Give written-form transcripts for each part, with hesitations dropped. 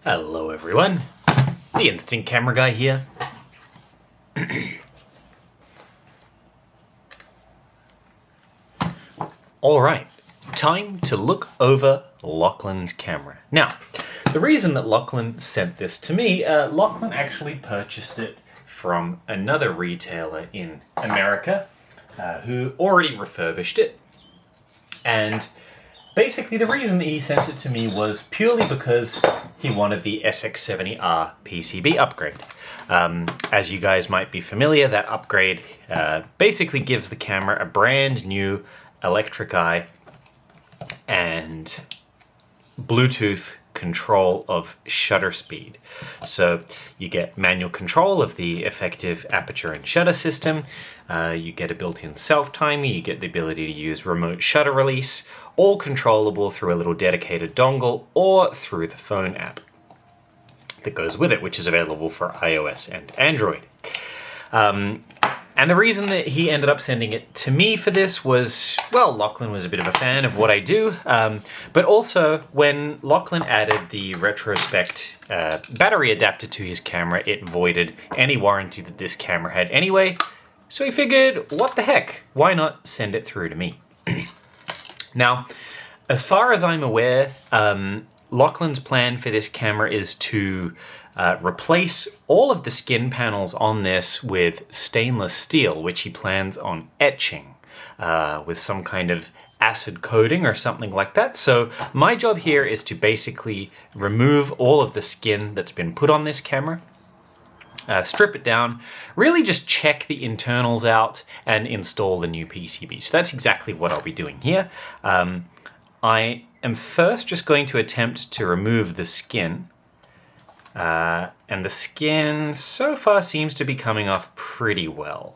Hello everyone, the Instant Camera Guy here. Alright, time to look over Lochlan's camera. Now, the reason that Lochlan sent this to me, Lochlan actually purchased it from another retailer in America who already refurbished it. And basically the reason that he sent it to me was purely because he wanted the SX70R PCB upgrade. As you guys might be familiar, that upgrade basically gives the camera a brand new electric eye and Bluetooth control of shutter speed. So you get manual control of the effective aperture and shutter system, you get a built-in self-timer, you get the ability to use remote shutter release, all controllable through a little dedicated dongle or through the phone app that goes with it, which is available for iOS and Android. And the reason that he ended up sending it to me for this was, well, Lochlan was a bit of a fan of what I do, but also when Lochlan added the retrospect battery adapter to his camera, it voided any warranty that this camera had anyway, so he figured, what the heck, why not send it through to me? Now, as far as I'm aware, Lochlan's plan for this camera is to replace all of the skin panels on this with stainless steel, which he plans on etching with some kind of acid coating or something like that. So my job here is to basically remove all of the skin that's been put on this camera, strip it down, really just check the internals out and install the new PCB. So that's exactly what I'll be doing here. I am first just going to attempt to remove the skin. And the skin so far seems to be coming off pretty well.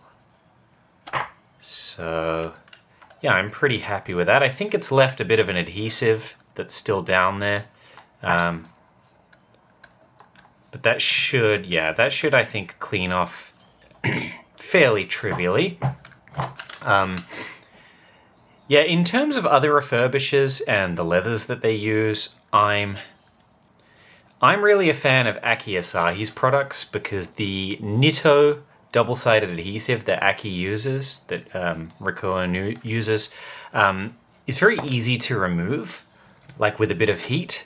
So yeah, I'm pretty happy with that. I think it's left a bit of an adhesive that's still down there. But that should, I think, clean off fairly trivially. Yeah, in terms of other refurbishes and the leathers that they use, I'm really a fan of Aki Asahi's products because the Nitto double-sided adhesive that Aki uses, that Rikoa uses, is very easy to remove, like with a bit of heat.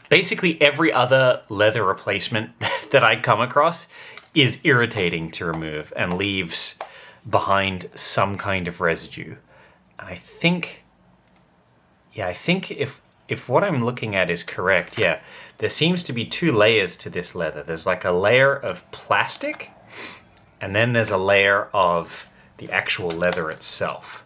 Basically, every other leather replacement that I come across is irritating to remove and leaves behind some kind of residue. And I think if what I'm looking at is correct, yeah, there seems to be two layers to this leather. There's like a layer of plastic, and then there's a layer of the actual leather itself.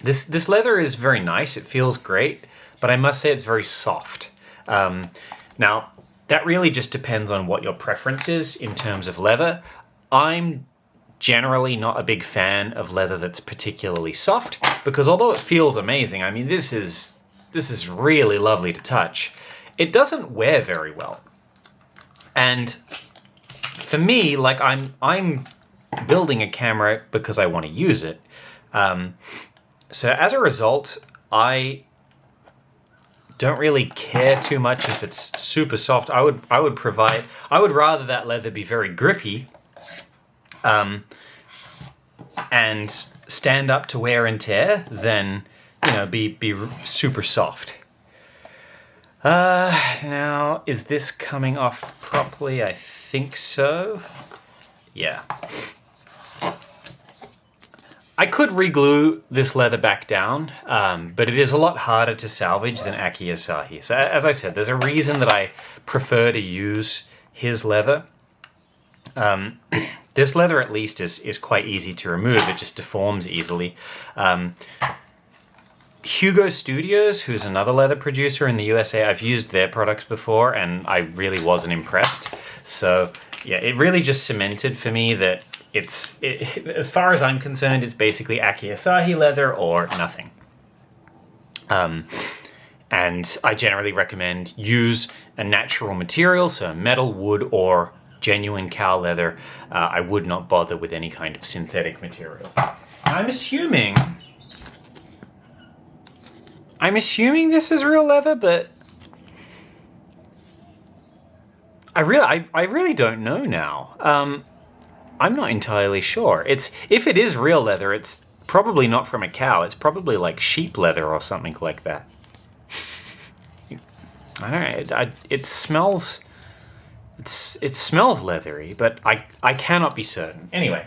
This leather is very nice. It feels great, but I must say it's very soft. Now, that really just depends on what your preference is in terms of leather. I'm generally not a big fan of leather that's particularly soft, because although it feels amazing, I mean, this is really lovely to touch, it doesn't wear very well. And for me, like, I'm building a camera because I want to use it. So as a result, I don't really care too much if it's super soft. I would rather that leather be very grippy, and stand up to wear and tear than, you know, be super soft. Now, is this coming off properly? I think so. Yeah. I could re-glue this leather back down, but it is a lot harder to salvage than Aki Asahi. So as I said, there's a reason that I prefer to use his leather. This leather at least is quite easy to remove. It just deforms easily. Hugo Studios, who's another leather producer in the USA, I've used their products before and I really wasn't impressed. So yeah, it really just cemented for me that as far as I'm concerned, it's basically Aki Asahi leather or nothing. And I generally recommend use a natural material, so metal, wood, or genuine cow leather. I would not bother with any kind of synthetic material. I'm assuming I'm assuming this is real leather, but I really don't know now. I'm not entirely sure. If it is real leather, it's probably not from a cow. It's probably like sheep leather or something like that. I don't know. It smells. It smells leathery, but I cannot be certain. Anyway,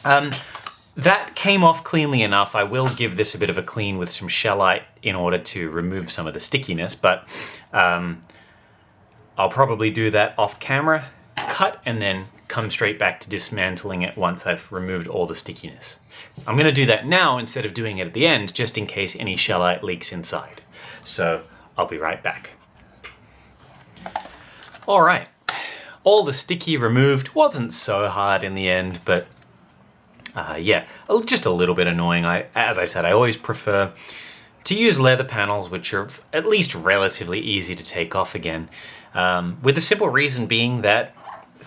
that came off cleanly enough. I will give this a bit of a clean with some shellite in order to remove some of the stickiness, but I'll probably do that off camera, cut, and then come straight back to dismantling it once I've removed all the stickiness. I'm going to do that now instead of doing it at the end, just in case any shellite leaks inside. So I'll be right back. All right, all the sticky removed. Wasn't so hard in the end, but yeah, just a little bit annoying. As I said, I always prefer to use leather panels, which are at least relatively easy to take off again, with the simple reason being that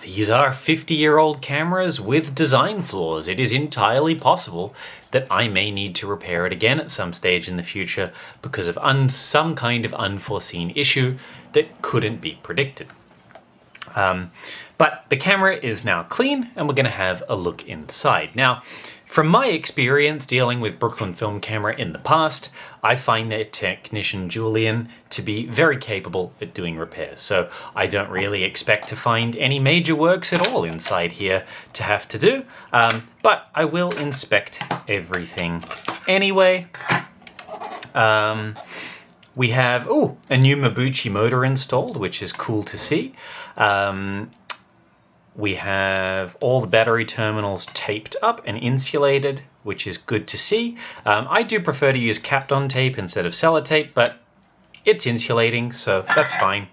these are 50-year-old cameras with design flaws. It is entirely possible that I may need to repair it again at some stage in the future because of some kind of unforeseen issue that couldn't be predicted. But the camera is now clean and we're going to have a look inside. Now, from my experience dealing with Brooklyn film camera in the past, I find their technician Julian to be very capable at doing repairs. So I don't really expect to find any major works at all inside here to have to do, but I will inspect everything anyway. We have a new Mabuchi motor installed, which is cool to see. We have all the battery terminals taped up and insulated, which is good to see. I do prefer to use Kapton tape instead of sellotape, but it's insulating, so that's fine.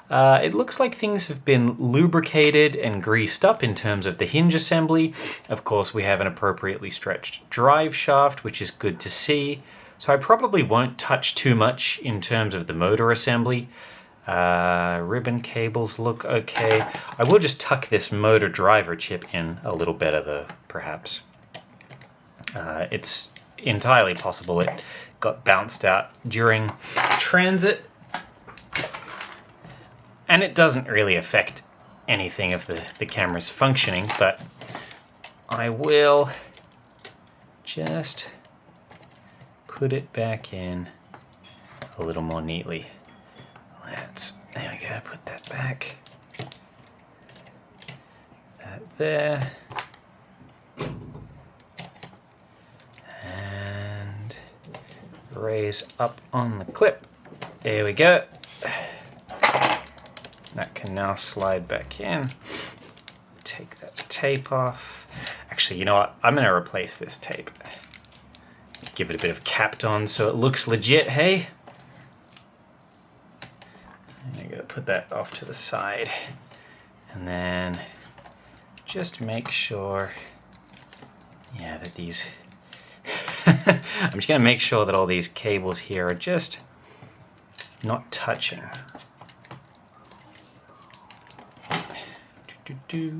It looks like things have been lubricated and greased up in terms of the hinge assembly. Of course, we have an appropriately stretched drive shaft, which is good to see. So I probably won't touch too much in terms of the motor assembly. Ribbon cables look okay. I will just tuck this motor driver chip in a little better though, perhaps. It's entirely possible it got bounced out during transit. And it doesn't really affect anything of the camera's functioning, but I will just put it back in a little more neatly. There we go, put that back. That there. And raise up on the clip. There we go. That can now slide back in. Take that tape off. Actually, you know what? I'm going to replace this tape. Give it a bit of Kapton so it looks legit, hey? I'm going to put that off to the side. And then just make sure, yeah, that these... I'm just going to make sure that all these cables here are just not touching. Do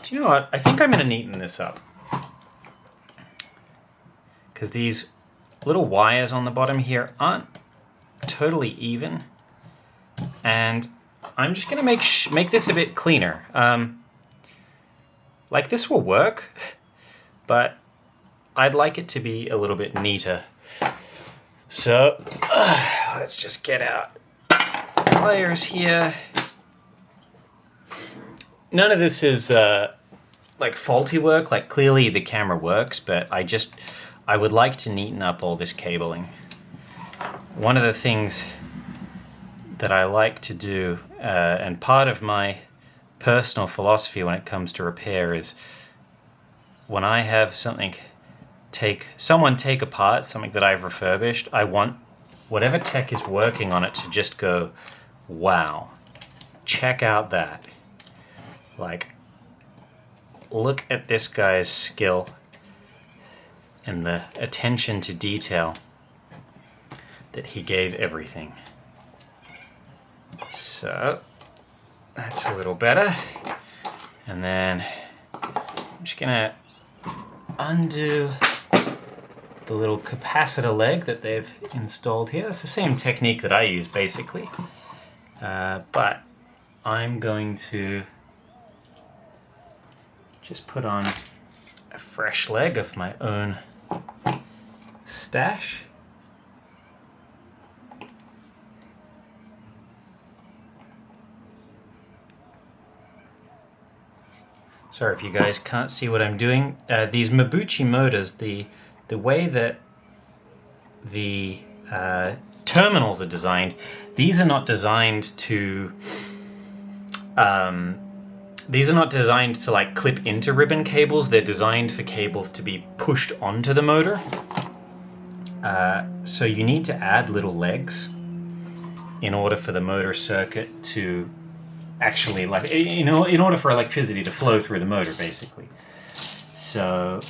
you know what? I think I'm going to neaten this up. Because these little wires on the bottom here aren't totally even. And I'm just going to make this a bit cleaner. Like, this will work, but I'd like it to be a little bit neater. So, let's just get out layers here. None of this is like faulty work. Like, clearly the camera works, but I would like to neaten up all this cabling. One of the things that I like to do, and part of my personal philosophy when it comes to repair, is when I have someone take apart something that I've refurbished, I want whatever tech is working on it to just go, wow, check out that. Like, look at this guy's skill and the attention to detail that he gave everything. So that's a little better. And then I'm just gonna undo the little capacitor leg that they've installed here. It's the same technique that I use basically, but I'm going to just put on a fresh leg of my own stash. Sorry if you guys can't see what I'm doing. These Mabuchi motors, the way that the terminals are designed, these are not designed to like clip into ribbon cables. They're designed for cables to be pushed onto the motor. So you need to add little legs in order for the motor circuit to actually, like, in order for electricity to flow through the motor, basically. So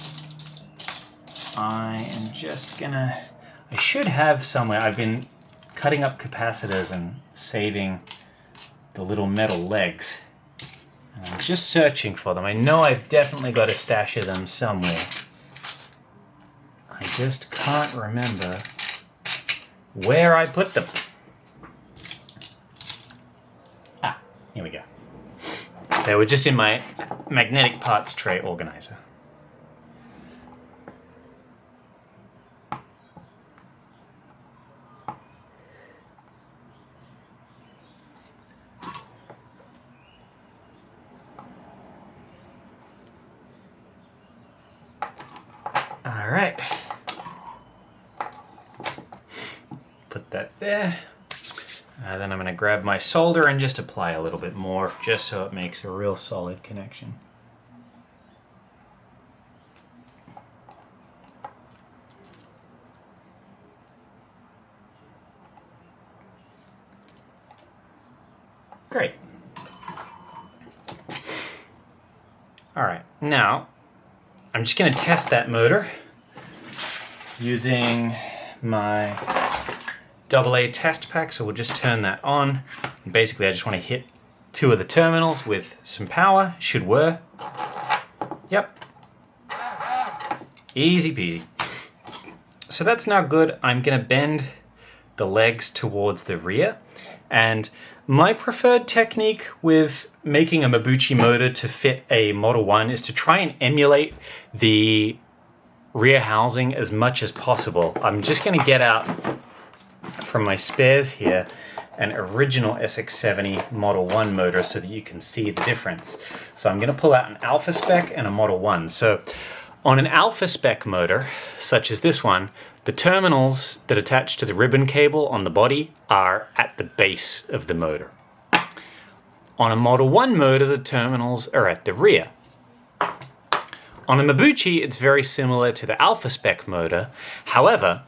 I am just gonna, I should have somewhere, I've been cutting up capacitors and saving the little metal legs. And I'm just searching for them. I know I've definitely got a stash of them somewhere. I just can't remember where I put them. Ah, here we go. They were just in my magnetic parts tray organizer. All right. Put that there. Then I'm going to grab my solder and just apply a little bit more, just so it makes a real solid connection. Great. All right, now I'm just going to test that motor using my AA test pack. So we'll just turn that on. And basically, I just want to hit 2 of the terminals with some power. Should work. Yep. Easy peasy. So that's now good. I'm going to bend the legs towards the rear. And my preferred technique with making a Mabuchi motor to fit a Model 1 is to try and emulate the rear housing as much as possible. I'm just going to get out from my spares here an original SX70 Model 1 motor so that you can see the difference. So I'm going to pull out an Alpha Spec and a Model 1. So on an Alpha Spec motor, such as this one, the terminals that attach to the ribbon cable on the body are at the base of the motor. On a Model 1 motor, the terminals are at the rear. On a Mabuchi, it's very similar to the Alpha Spec motor. However,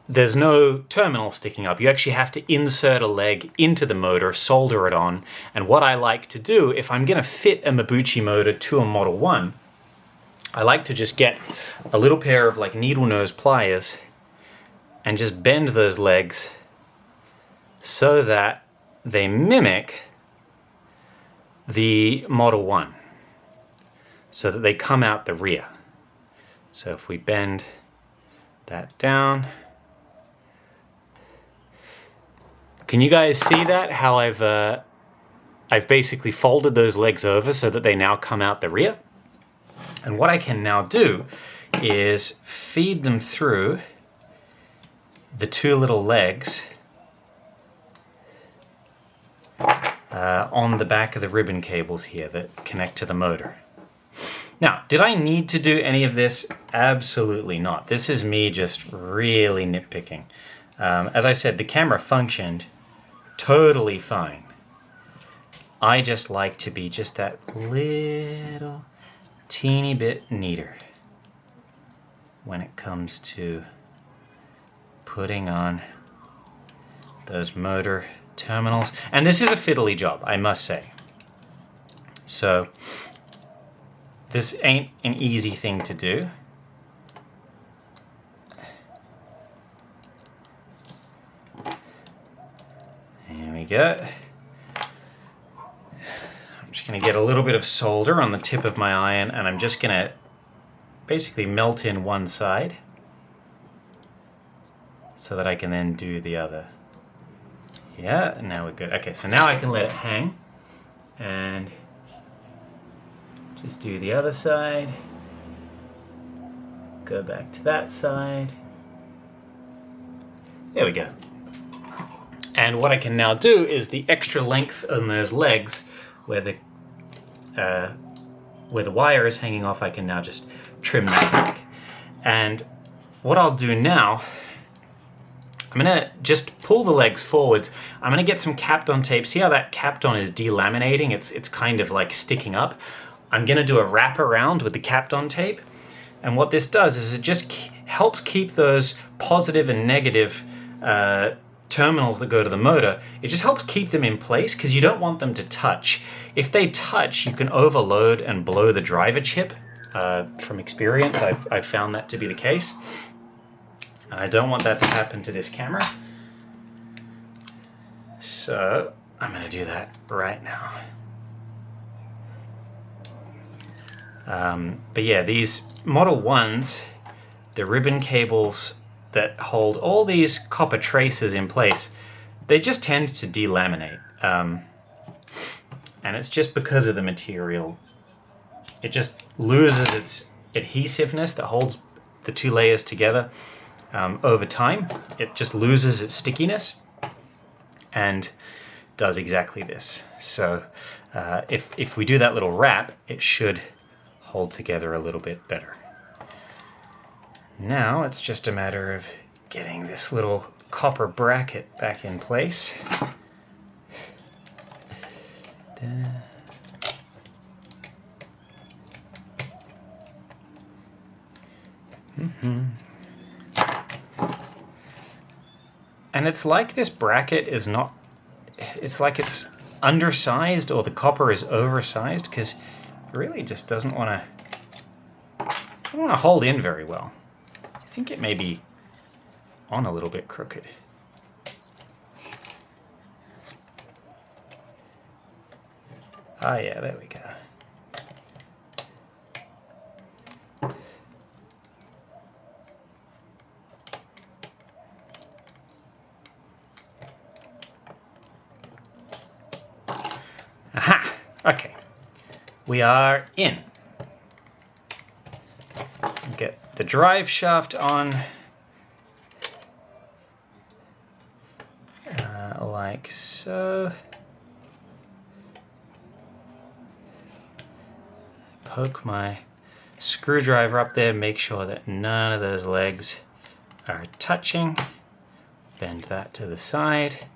there's no terminal sticking up. You actually have to insert a leg into the motor, solder it on. And what I like to do, if I'm going to fit a Mabuchi motor to a Model 1, I like to just get a little pair of like needle nose pliers and just bend those legs so that they mimic the Model 1, so that they come out the rear. So if we bend that down, can you guys see that? How I've basically folded those legs over so that they now come out the rear. And what I can now do is feed them through the 2 little legs on the back of the ribbon cables here that connect to the motor. Now, did I need to do any of this? Absolutely not. This is me just really nitpicking. As I said, the camera functioned totally fine. I just like to be just that little teeny bit neater when it comes to putting on those motor terminals. And this is a fiddly job, I must say. So this ain't an easy thing to do. There we go. I'm just going to get a little bit of solder on the tip of my iron, and I'm just going to basically melt in one side so that I can then do the other. Yeah, now we're good. Okay, so now I can let it hang and just do the other side. Go back to that side. There we go. And what I can now do is the extra length on those legs where the wire is hanging off, I can now just trim that back. And what I'll do now, I'm gonna just pull the legs forwards. I'm gonna get some Kapton tape. See how that Kapton is delaminating? It's kind of like sticking up. I'm gonna do a wrap around with the Kapton tape. And what this does is it just helps keep those positive and negative terminals that go to the motor. It just helps keep them in place because you don't want them to touch. If they touch, you can overload and blow the driver chip. From experience, I've found that to be the case. And I don't want that to happen to this camera. So I'm going to do that right now. But yeah, these Model 1s, the ribbon cables that hold all these copper traces in place, they just tend to delaminate. And it's just because of the material. It just loses its adhesiveness that holds the two layers together. Over time, it just loses its stickiness and does exactly this. So if we do that little wrap, it should hold together a little bit better. Now it's just a matter of getting this little copper bracket back in place. And it's like this bracket is not, it's like it's undersized or the copper is oversized because it really just doesn't want to hold in very well. I think it may be on a little bit crooked. Ah, yeah, there we go. Aha! Okay. We are in. Get the drive shaft on. Like so. Poke my screwdriver up there, make sure that none of those legs are touching. Bend that to the side.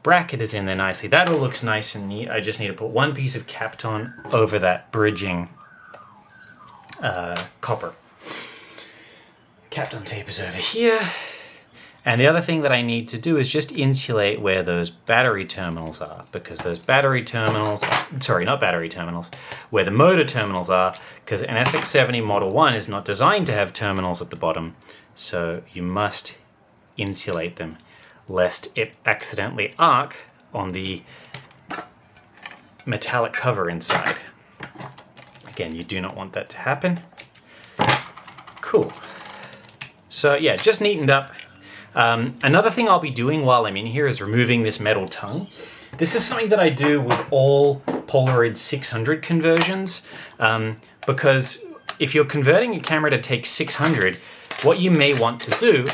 Bracket is in there nicely. That all looks nice and neat. I just need to put one piece of Kapton over that bridging copper. Kapton tape is over here. And the other thing that I need to do is just insulate where those battery terminals are, because those battery terminals, sorry, not battery terminals, where the motor terminals are, because an SX70 Model 1 is not designed to have terminals at the bottom, so you must insulate them, lest it accidentally arc on the metallic cover inside. Again, you do not want that to happen. Cool. So yeah, just neatened up. Another thing I'll be doing while I'm in here is removing this metal tongue. This is something that I do with all Polaroid 600 conversions, because if you're converting a camera to take 600, what you may want to do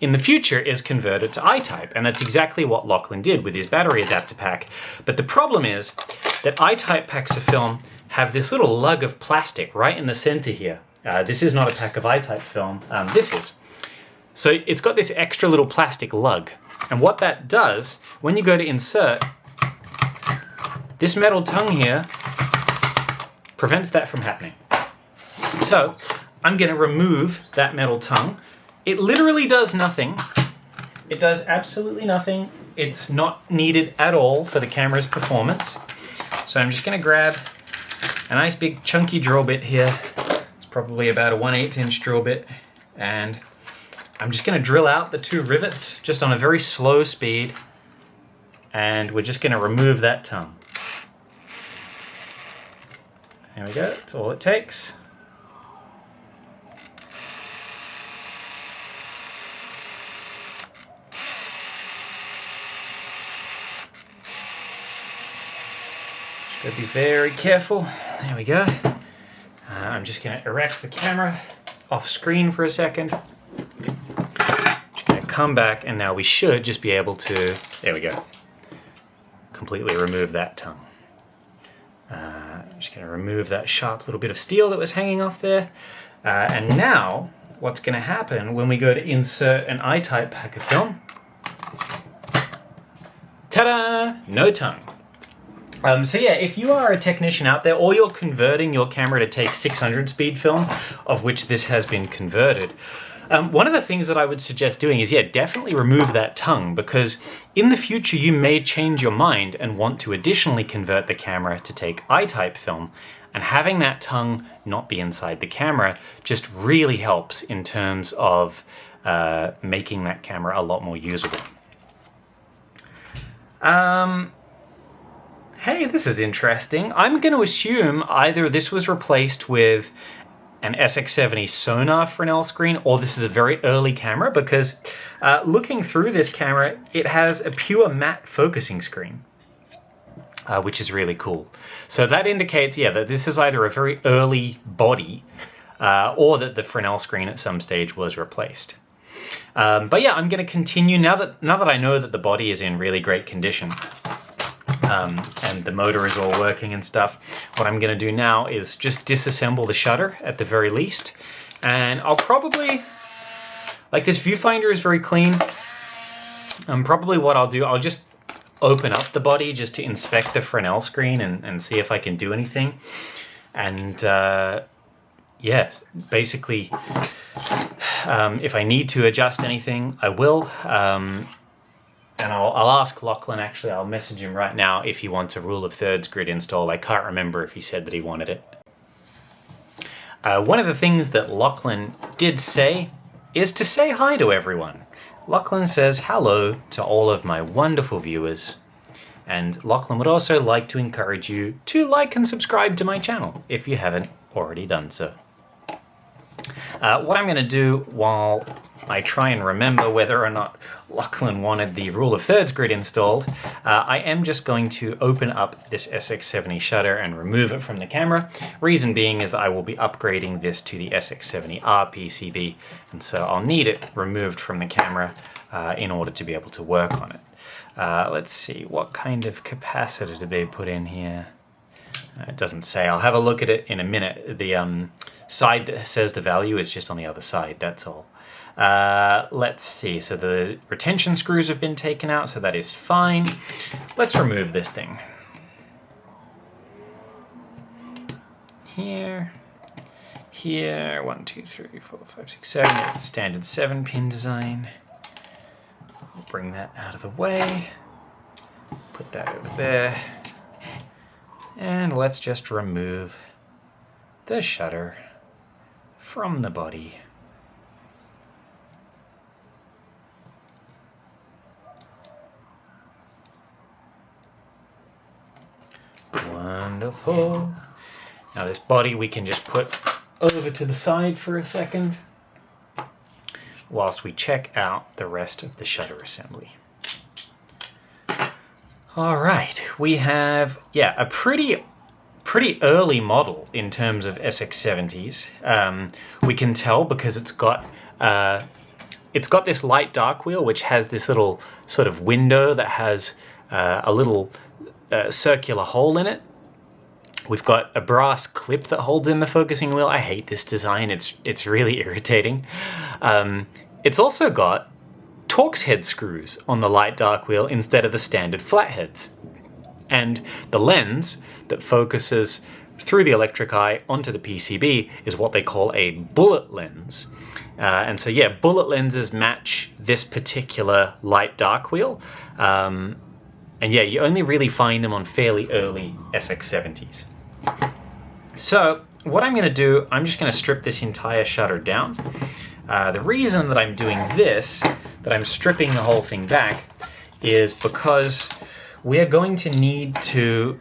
in the future is convert it to I-type, and that's exactly what Lochlan did with his battery adapter pack. But the problem is that I-type packs of film have this little lug of plastic right in the center here. This is not a pack of I-type film, this is. So it's got this extra little plastic lug. And what that does, when you go to insert, this metal tongue here prevents that from happening. So I'm gonna remove that metal tongue. It literally does nothing. It does absolutely nothing. It's not needed at all for the camera's performance. So I'm just gonna grab a nice big chunky drill bit here. Probably about a 1/8 inch drill bit, and I'm just going to drill out the two rivets just on a very slow speed, and we're just going to remove that tongue. There we go, that's all it takes. Just gotta be very careful. There we go. I'm just gonna erect the camera off screen for a second. Just gonna come back, and now we should just be able to, there we go, completely remove that tongue. I'm just going to remove that sharp little bit of steel that was hanging off there. And now, what's going to happen when we go to insert an I-type pack of film? Ta-da! No tongue. So yeah, if you are a technician out there, or you're converting your camera to take 600 speed film, of which this has been converted, one of the things that I would suggest doing is, yeah, definitely remove that tongue, because in the future you may change your mind and want to additionally convert the camera to take I-type film, and having that tongue not be inside the camera just really helps in terms of making that camera a lot more usable. Hey, this is interesting. I'm going to assume either this was replaced with an SX70 sonar Fresnel screen, or this is a very early camera, because looking through this camera, it has a pure matte focusing screen, which is really cool. So that indicates, yeah, that this is either a very early body or that the Fresnel screen at some stage was replaced. But yeah, I'm going to continue now that I know that the body is in really great condition. And the motor is all working and stuff. What I'm going to do now is just disassemble the shutter at the very least. And I'll probably, like, this viewfinder is very clean. Probably what I'll do, I'll just open up the body just to inspect the Fresnel screen and see if I can do anything. And yes, basically, if I need to adjust anything, I will. And I'll ask Lochlan, actually, I'll message him right now if he wants a rule of thirds grid install. I can't remember if he said that he wanted it. One of the things that Lochlan did say is to say hi to everyone. Lochlan says hello to all of my wonderful viewers. And Lochlan would also like to encourage you to like and subscribe to my channel if you haven't already done so. What I'm going to do while I try and remember whether or not Lochlan wanted the rule of thirds grid installed, I am just going to open up this SX70 shutter and remove it from the camera. Reason being is that I will be upgrading this to the SX70R PCB, and so I'll need it removed from the camera in order to be able to work on it. Let's see, what kind of capacitor did they put in here? It doesn't say. I'll have a look at it in a minute. The side that says the value is just on the other side, that's all. Let's see, so the retention screws have been taken out, so that is fine. Let's remove this thing. Here, 1, 2, 3, 4, 5, 6, 7, it's standard 7-pin design. We'll bring that out of the way, put that over there, and let's just remove the shutter from the body. Wonderful. Now this body we can just put over to the side for a second whilst we check out the rest of the shutter assembly. All right, we have, yeah, a pretty early model in terms of SX70s. We can tell because it's got this light dark wheel which has this little sort of window that has a little circular hole in it. We've got a brass clip that holds in the focusing wheel. I hate this design. It's really irritating. It's also got Torx head screws on the light dark wheel instead of the standard flatheads. And the lens that focuses through the electric eye onto the PCB is what they call a bullet lens. And so yeah, bullet lenses match this particular light dark wheel. And yeah, you only really find them on fairly early SX70s. So what I'm going to do, I'm just going to strip this entire shutter down. The reason that I'm doing this, that I'm stripping the whole thing back, is because we're going to need to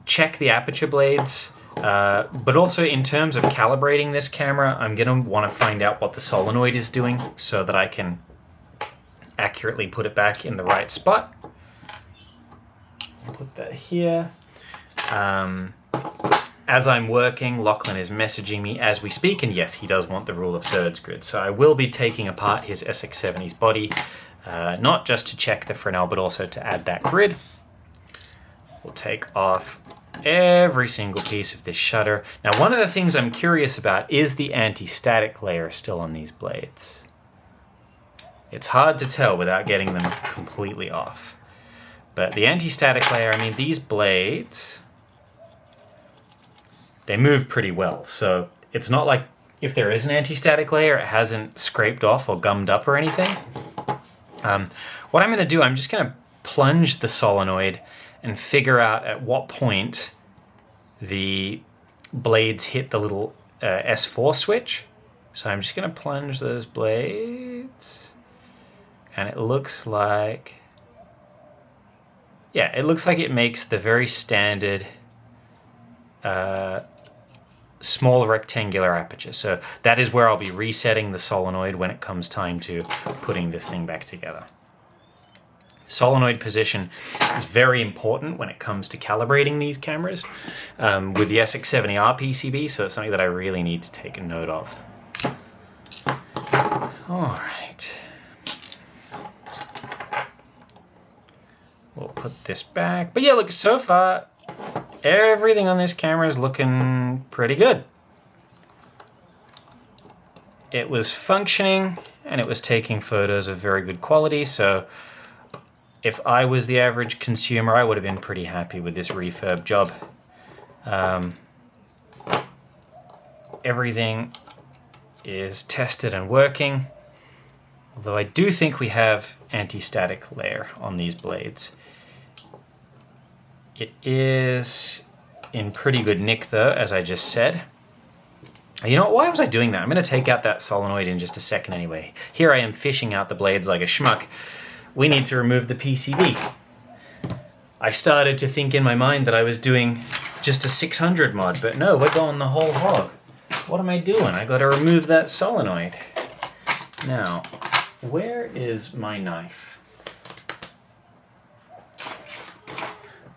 check the aperture blades But also in terms of calibrating this camera, I'm going to want to find out what the solenoid is doing so that I can accurately put it back in the right spot. Put that here. As I'm working, Lochlan is messaging me as we speak, and yes, he does want the rule of thirds grid. So I will be taking apart his SX70's body, not just to check the Fresnel, but also to add that grid. We'll take off every single piece of this shutter. Now, one of the things I'm curious about is the anti-static layer still on these blades. It's hard to tell without getting them completely off. But the anti-static layer, I mean, these blades, they move pretty well. So it's not like if there is an anti-static layer, it hasn't scraped off or gummed up or anything. What I'm going to do, I'm just going to plunge the solenoid and figure out at what point the blades hit the little S4 switch. So I'm just going to plunge those blades. And it looks like, yeah, it looks like it makes the very standard small rectangular aperture. So that is where I'll be resetting the solenoid when it comes time to putting this thing back together. Solenoid position is very important when it comes to calibrating these cameras with the SX70R PCB, so it's something that I really need to take a note of. All right. We'll put this back. But yeah, look, so far, everything on this camera is looking pretty good. It was functioning and it was taking photos of very good quality, so if I was the average consumer, I would have been pretty happy with this refurb job. Everything is tested and working, although I do think we have anti-static layer on these blades. It is in pretty good nick though, as I just said. You know what, why was I doing that? I'm going to take out that solenoid in just a second anyway. Here I am fishing out the blades like a schmuck. We need to remove the PCB. I started to think in my mind that I was doing just a 600 mod, but no, we're going the whole hog. What am I doing? I got to remove that solenoid. Now, where is my knife?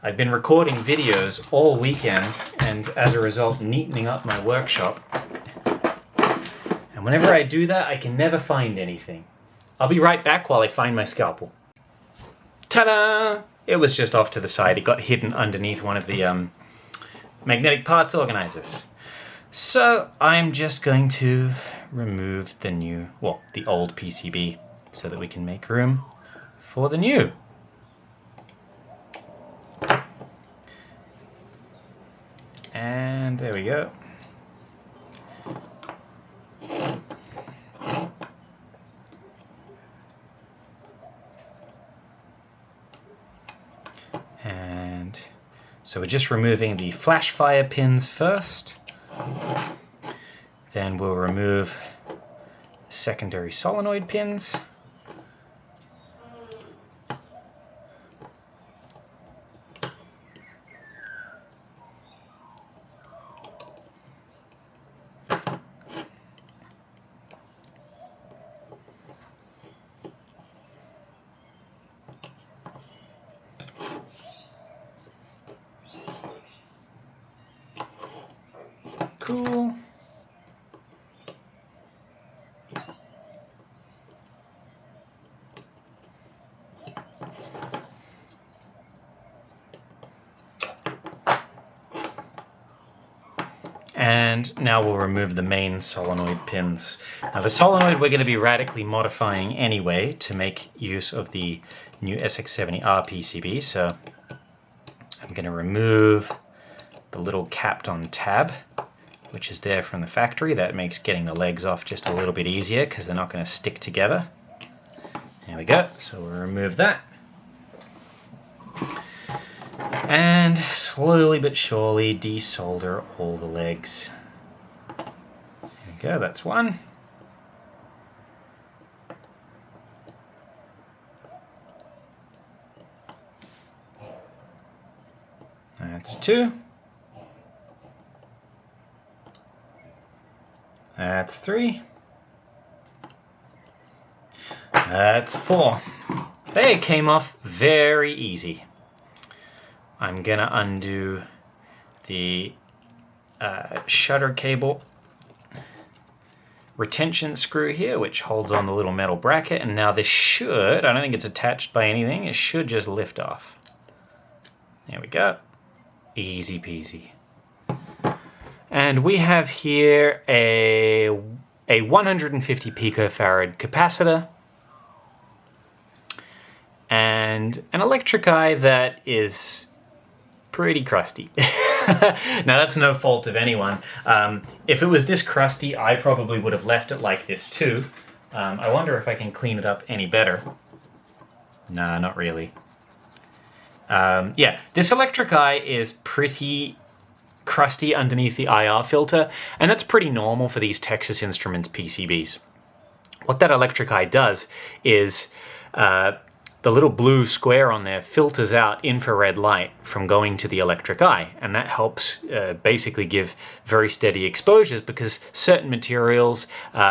I've been recording videos all weekend and as a result neatening up my workshop. And whenever I do that, I can never find anything. I'll be right back while I find my scalpel. Ta-da! It was just off to the side. It got hidden underneath one of the magnetic parts organizers. So I'm just going to remove the old PCB so that we can make room for the new. And there we go. And so we're just removing the flash fire pins first. Then we'll remove secondary solenoid pins. Cool. And now we'll remove the main solenoid pins. Now the solenoid we're going to be radically modifying anyway to make use of the new SX70R PCB. So I'm going to remove the little capped on tab, which is there from the factory. That makes getting the legs off just a little bit easier because they're not going to stick together. There we go. So we'll remove that. And slowly but surely desolder all the legs. There we go, that's one. That's two. That's 3. That's 4. They came off very easy. I'm gonna undo the shutter cable retention screw here, which holds on the little metal bracket, and now this should, I don't think it's attached by anything, it should just lift off. There we go. Easy peasy. And we have here a 150 picofarad capacitor and an electric eye that is pretty crusty. Now that's no fault of anyone. If it was this crusty, I probably would have left it like this too. I wonder if I can clean it up any better. Nah, not really. Yeah, this electric eye is pretty crusty underneath the IR filter, and that's pretty normal for these Texas Instruments PCBs. What that electric eye does is the little blue square on there filters out infrared light from going to the electric eye, and that helps basically give very steady exposures because certain materials,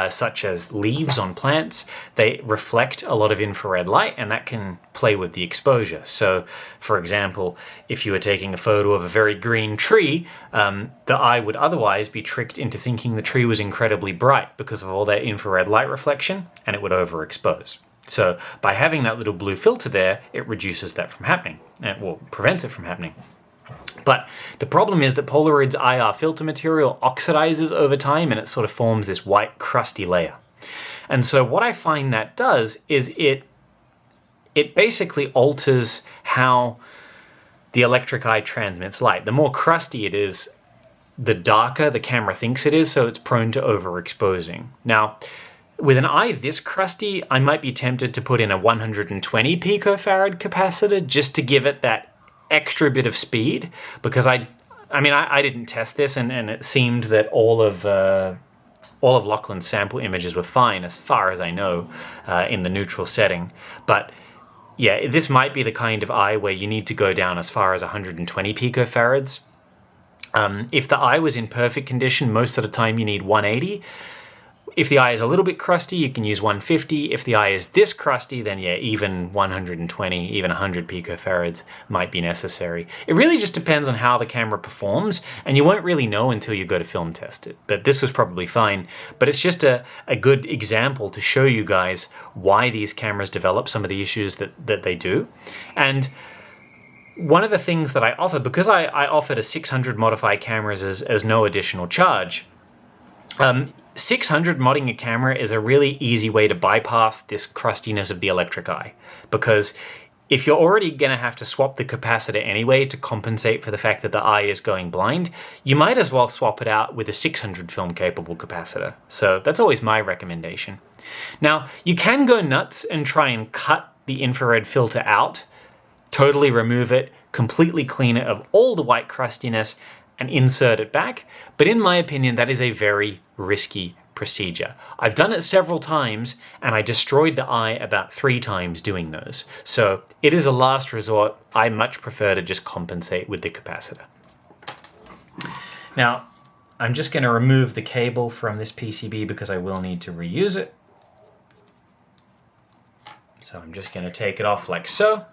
such as leaves on plants, they reflect a lot of infrared light, and that can play with the exposure. So, for example, if you were taking a photo of a very green tree, the eye would otherwise be tricked into thinking the tree was incredibly bright because of all that infrared light reflection, and it would overexpose. So by having that little blue filter there, it reduces that from happening, well, prevents it from happening. But the problem is that Polaroid's IR filter material oxidizes over time, and it sort of forms this white crusty layer. And so what I find that does is it basically alters how the electric eye transmits light. The more crusty it is, the darker the camera thinks it is, so it's prone to overexposing. Now, with an eye this crusty, I might be tempted to put in a 120 picofarad capacitor just to give it that extra bit of speed, because I didn't test this, and it seemed that all of Lochlan's sample images were fine as far as I know in the neutral setting. But yeah, this might be the kind of eye where you need to go down as far as 120 picofarads. If the eye was in perfect condition, most of the time you need 180. If the eye is a little bit crusty, you can use 150. If the eye is this crusty, then yeah, even 120, even 100 picofarads might be necessary. It really just depends on how the camera performs, and you won't really know until you go to film test it. But this was probably fine. But it's just a good example to show you guys why these cameras develop some of the issues that they do. And one of the things that I offer, because I offered a 600 modify cameras as no additional charge, 600 modding a camera is a really easy way to bypass this crustiness of the electric eye, because if you're already going to have to swap the capacitor anyway to compensate for the fact that the eye is going blind, you might as well swap it out with a 600 film capable capacitor. So that's always my recommendation. Now, you can go nuts and try and cut the infrared filter out, totally remove it, completely clean it of all the white crustiness, and insert it back, but in my opinion, that is a very risky procedure. I've done it several times, and I destroyed the eye about 3 times doing those. So it is a last resort. I much prefer to just compensate with the capacitor. Now, I'm just going to remove the cable from this PCB because I will need to reuse it. So I'm just going to take it off like so.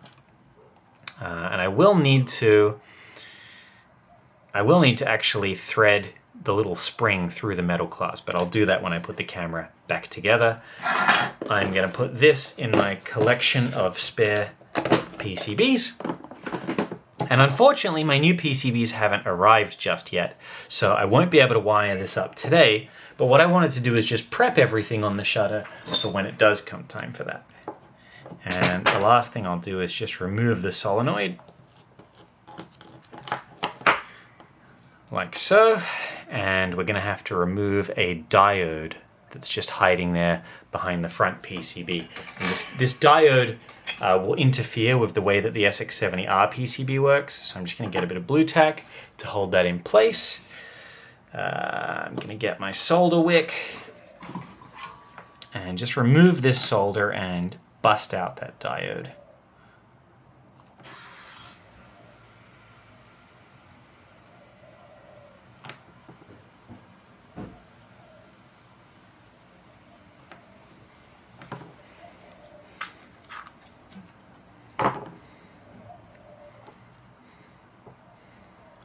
And I will need to actually thread the little spring through the metal clasp, but I'll do that when I put the camera back together. I'm going to put this in my collection of spare PCBs. And unfortunately, my new PCBs haven't arrived just yet, so I won't be able to wire this up today. But what I wanted to do is just prep everything on the shutter for when it does come time for that. And the last thing I'll do is just remove the solenoid, like so, and we're going to have to remove a diode that's just hiding there behind the front PCB. And this diode will interfere with the way that the SX70R PCB works, so I'm just going to get a bit of blue tack to hold that in place. I'm going to get my solder wick and just remove this solder and bust out that diode.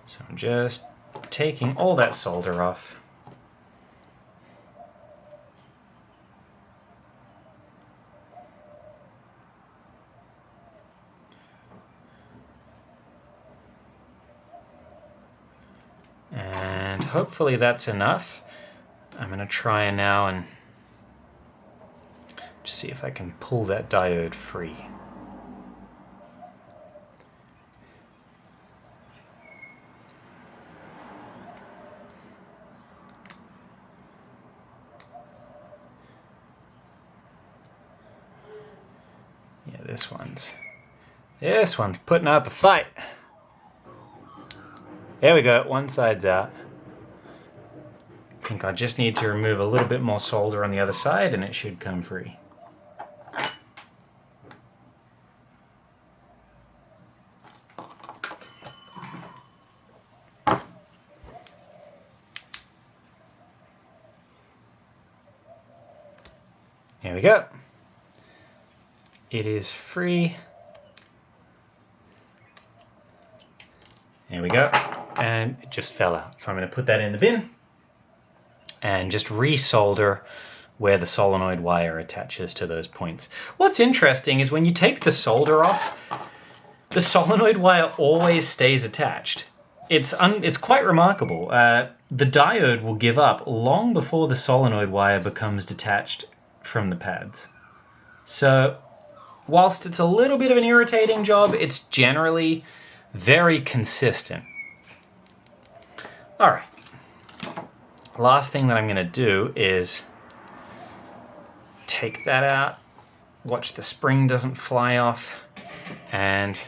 So I'm just taking all that solder off. And hopefully that's enough. I'm going to try now and just see if I can pull that diode free. Yeah, this one's putting up a fight. There we go, one side's out. I think I just need to remove a little bit more solder on the other side and it should come free. Here we go. It is free. There we go. And it just fell out. So I'm going to put that in the bin and just resolder where the solenoid wire attaches to those points. What's interesting is when you take the solder off, the solenoid wire always stays attached. It's quite remarkable. The diode will give up long before the solenoid wire becomes detached from the pads. So whilst it's a little bit of an irritating job, it's generally very consistent. All right. Last thing that I'm going to do is take that out, watch the spring doesn't fly off, and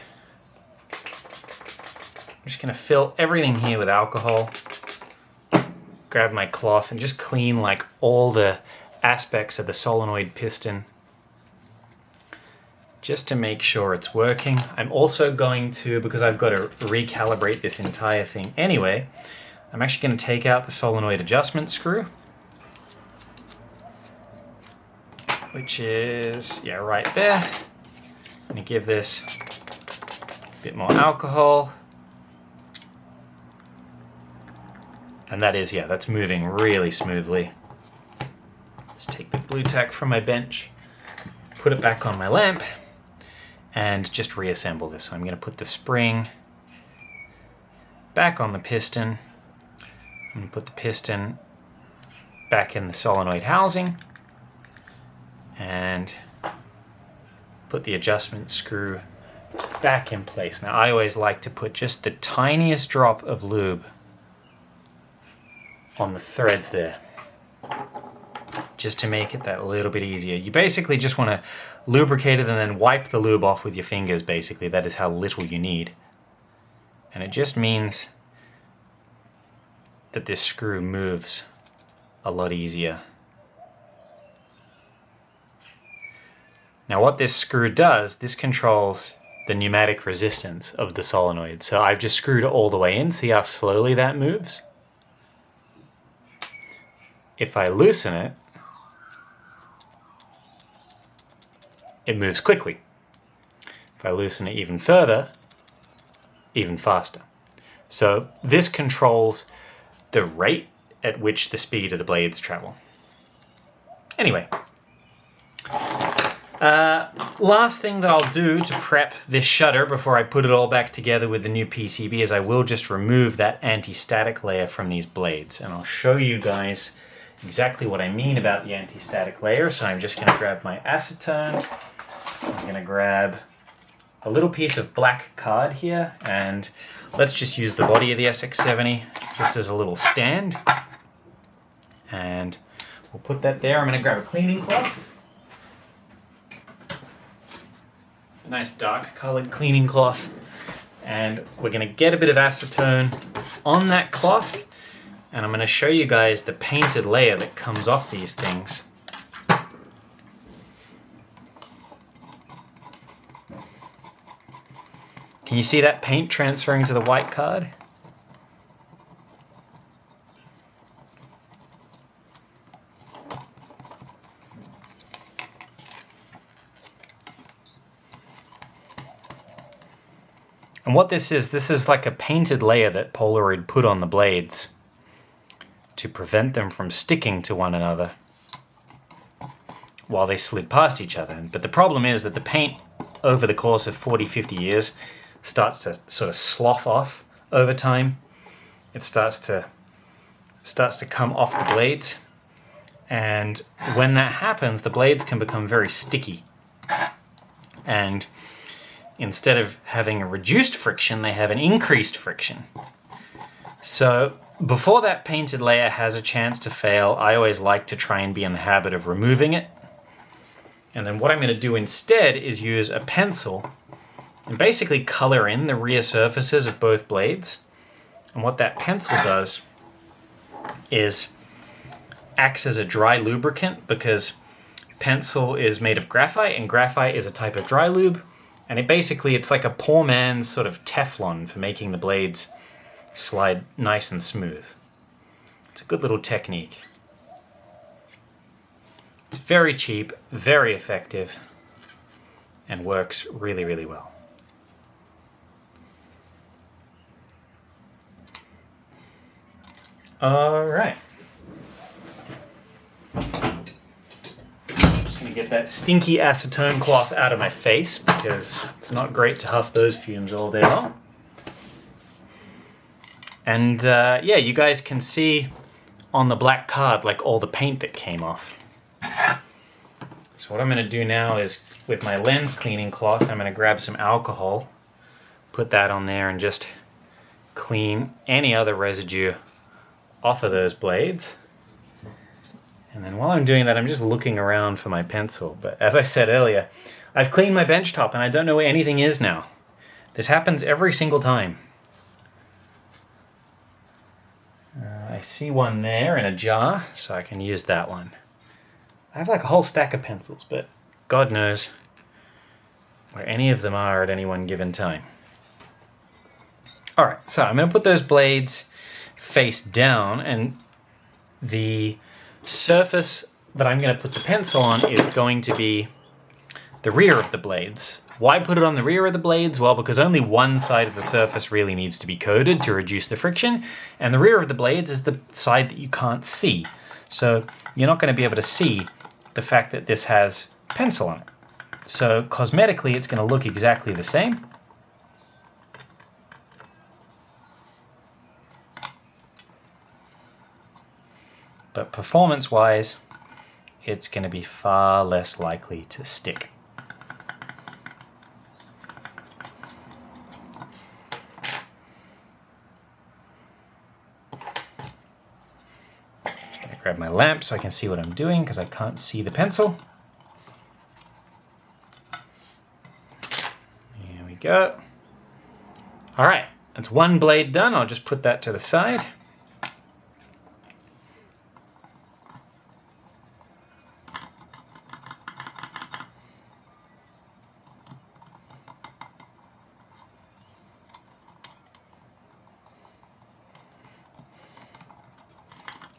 I'm just going to fill everything here with alcohol, grab my cloth and just clean like all the aspects of the solenoid piston just to make sure it's working. I'm also going to, because I've got to recalibrate this entire thing anyway, I'm actually going to take out the solenoid adjustment screw, which is, yeah, right there. I'm going to give this a bit more alcohol. And that is, yeah, that's moving really smoothly. Just take the blue tack from my bench, put it back on my lamp, and just reassemble this. So I'm going to put the spring back on the piston. I'm going to put the piston back in the solenoid housing and put the adjustment screw back in place. Now I always like to put just the tiniest drop of lube on the threads there, just to make it that little bit easier. You basically just want to lubricate it and then wipe the lube off with your fingers, basically. That is how little you need. And it just means that this screw moves a lot easier. Now what this screw does, this controls the pneumatic resistance of the solenoid. So I've just screwed it all the way in. See how slowly that moves? If I loosen it, it moves quickly. If I loosen it even further, even faster. So this controls the rate at which the speed of the blades travel. Anyway, last thing that I'll do to prep this shutter before I put it all back together with the new PCB is I will just remove that anti-static layer from these blades, and I'll show you guys exactly what I mean about the anti-static layer. So I'm just going to grab my acetone. I'm going to grab a little piece of black card here, and let's just use the body of the SX70 just as a little stand. And we'll put that there. I'm going to grab a cleaning cloth. A nice dark colored cleaning cloth. And we're going to get a bit of acetone on that cloth. And I'm going to show you guys the painted layer that comes off these things. Can you see that paint transferring to the white card? And what this is like a painted layer that Polaroid put on the blades to prevent them from sticking to one another while they slid past each other. But the problem is that the paint over the course of 40, 50 years starts to sort of slough off over time. It starts to come off the blades. And when that happens, the blades can become very sticky. And instead of having a reduced friction, they have an increased friction. So before that painted layer has a chance to fail, I always like to try and be in the habit of removing it. And then what I'm going to do instead is use a pencil and basically color in the rear surfaces of both blades. And what that pencil does is acts as a dry lubricant, because pencil is made of graphite, and graphite is a type of dry lube. And it's like a poor man's sort of Teflon for making the blades slide nice and smooth. It's a good little technique. It's very cheap, very effective, and works really, really well. All right. Just going to get that stinky acetone cloth out of my face, because it's not great to huff those fumes all day long. And yeah, you guys can see on the black card like all the paint that came off. So what I'm going to do now is, with my lens cleaning cloth, I'm going to grab some alcohol, put that on there, and just clean any other residue off of those blades. And then while I'm doing that, I'm just looking around for my pencil. But as I said earlier, I've cleaned my bench top and I don't know where anything is now. This happens every single time. I see one there in a jar, so I can use that one. I have like a whole stack of pencils, but God knows where any of them are at any one given time. All right, so I'm going to put those blades face down, and the surface that I'm going to put the pencil on is going to be the rear of the blades. Why put it on the rear of the blades? Well, because only one side of the surface really needs to be coated to reduce the friction, and the rear of the blades is the side that you can't see. So you're not going to be able to see the fact that this has pencil on it. So cosmetically, it's going to look exactly the same. But performance-wise, it's going to be far less likely to stick. Just going to grab my lamp so I can see what I'm doing, because I can't see the pencil. Here we go. All right, that's one blade done. I'll just put that to the side.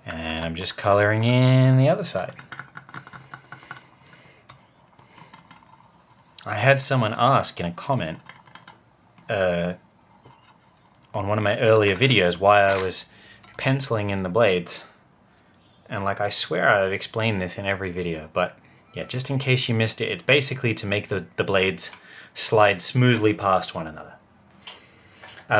And I'm just coloring in the other side. I had someone ask in a comment on one of my earlier videos why I was penciling in the blades. And like, I swear I've explained this in every video, but yeah, just in case you missed it, it's basically to make the blades slide smoothly past one another.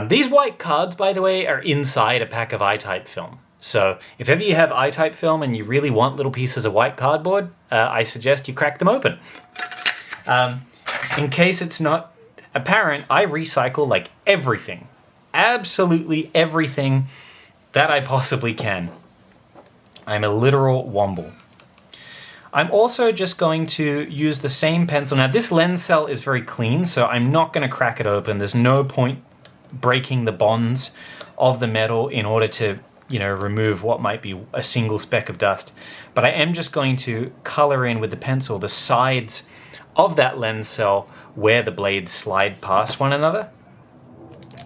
These white cards, by the way, are inside a pack of I-type film. So if ever you have I-type film and you really want little pieces of white cardboard, I suggest you crack them open. In case it's not apparent, I recycle like everything. Absolutely everything that I possibly can. I'm a literal womble. I'm also just going to use the same pencil. Now this lens cell is very clean, so I'm not going to crack it open. There's no point breaking the bonds of the metal in order to, remove what might be a single speck of dust. But I am just going to color in with the pencil the sides of that lens cell where the blades slide past one another.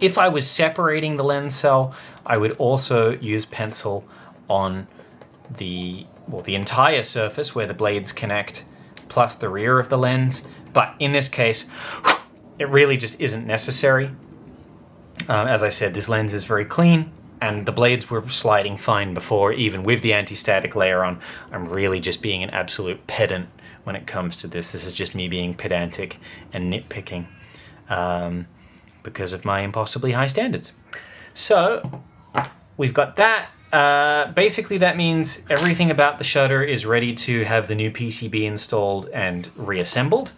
If I was separating the lens cell, I would also use pencil on the entire surface where the blades connect, plus the rear of the lens. But in this case, it really just isn't necessary. As I said, this lens is very clean, and the blades were sliding fine before, even with the anti-static layer on. I'm really just being an absolute pedant when it comes to this. This is just me being pedantic and nitpicking because of my impossibly high standards. So we've got that. Basically, that means everything about the shutter is ready to have the new PCB installed and reassembled.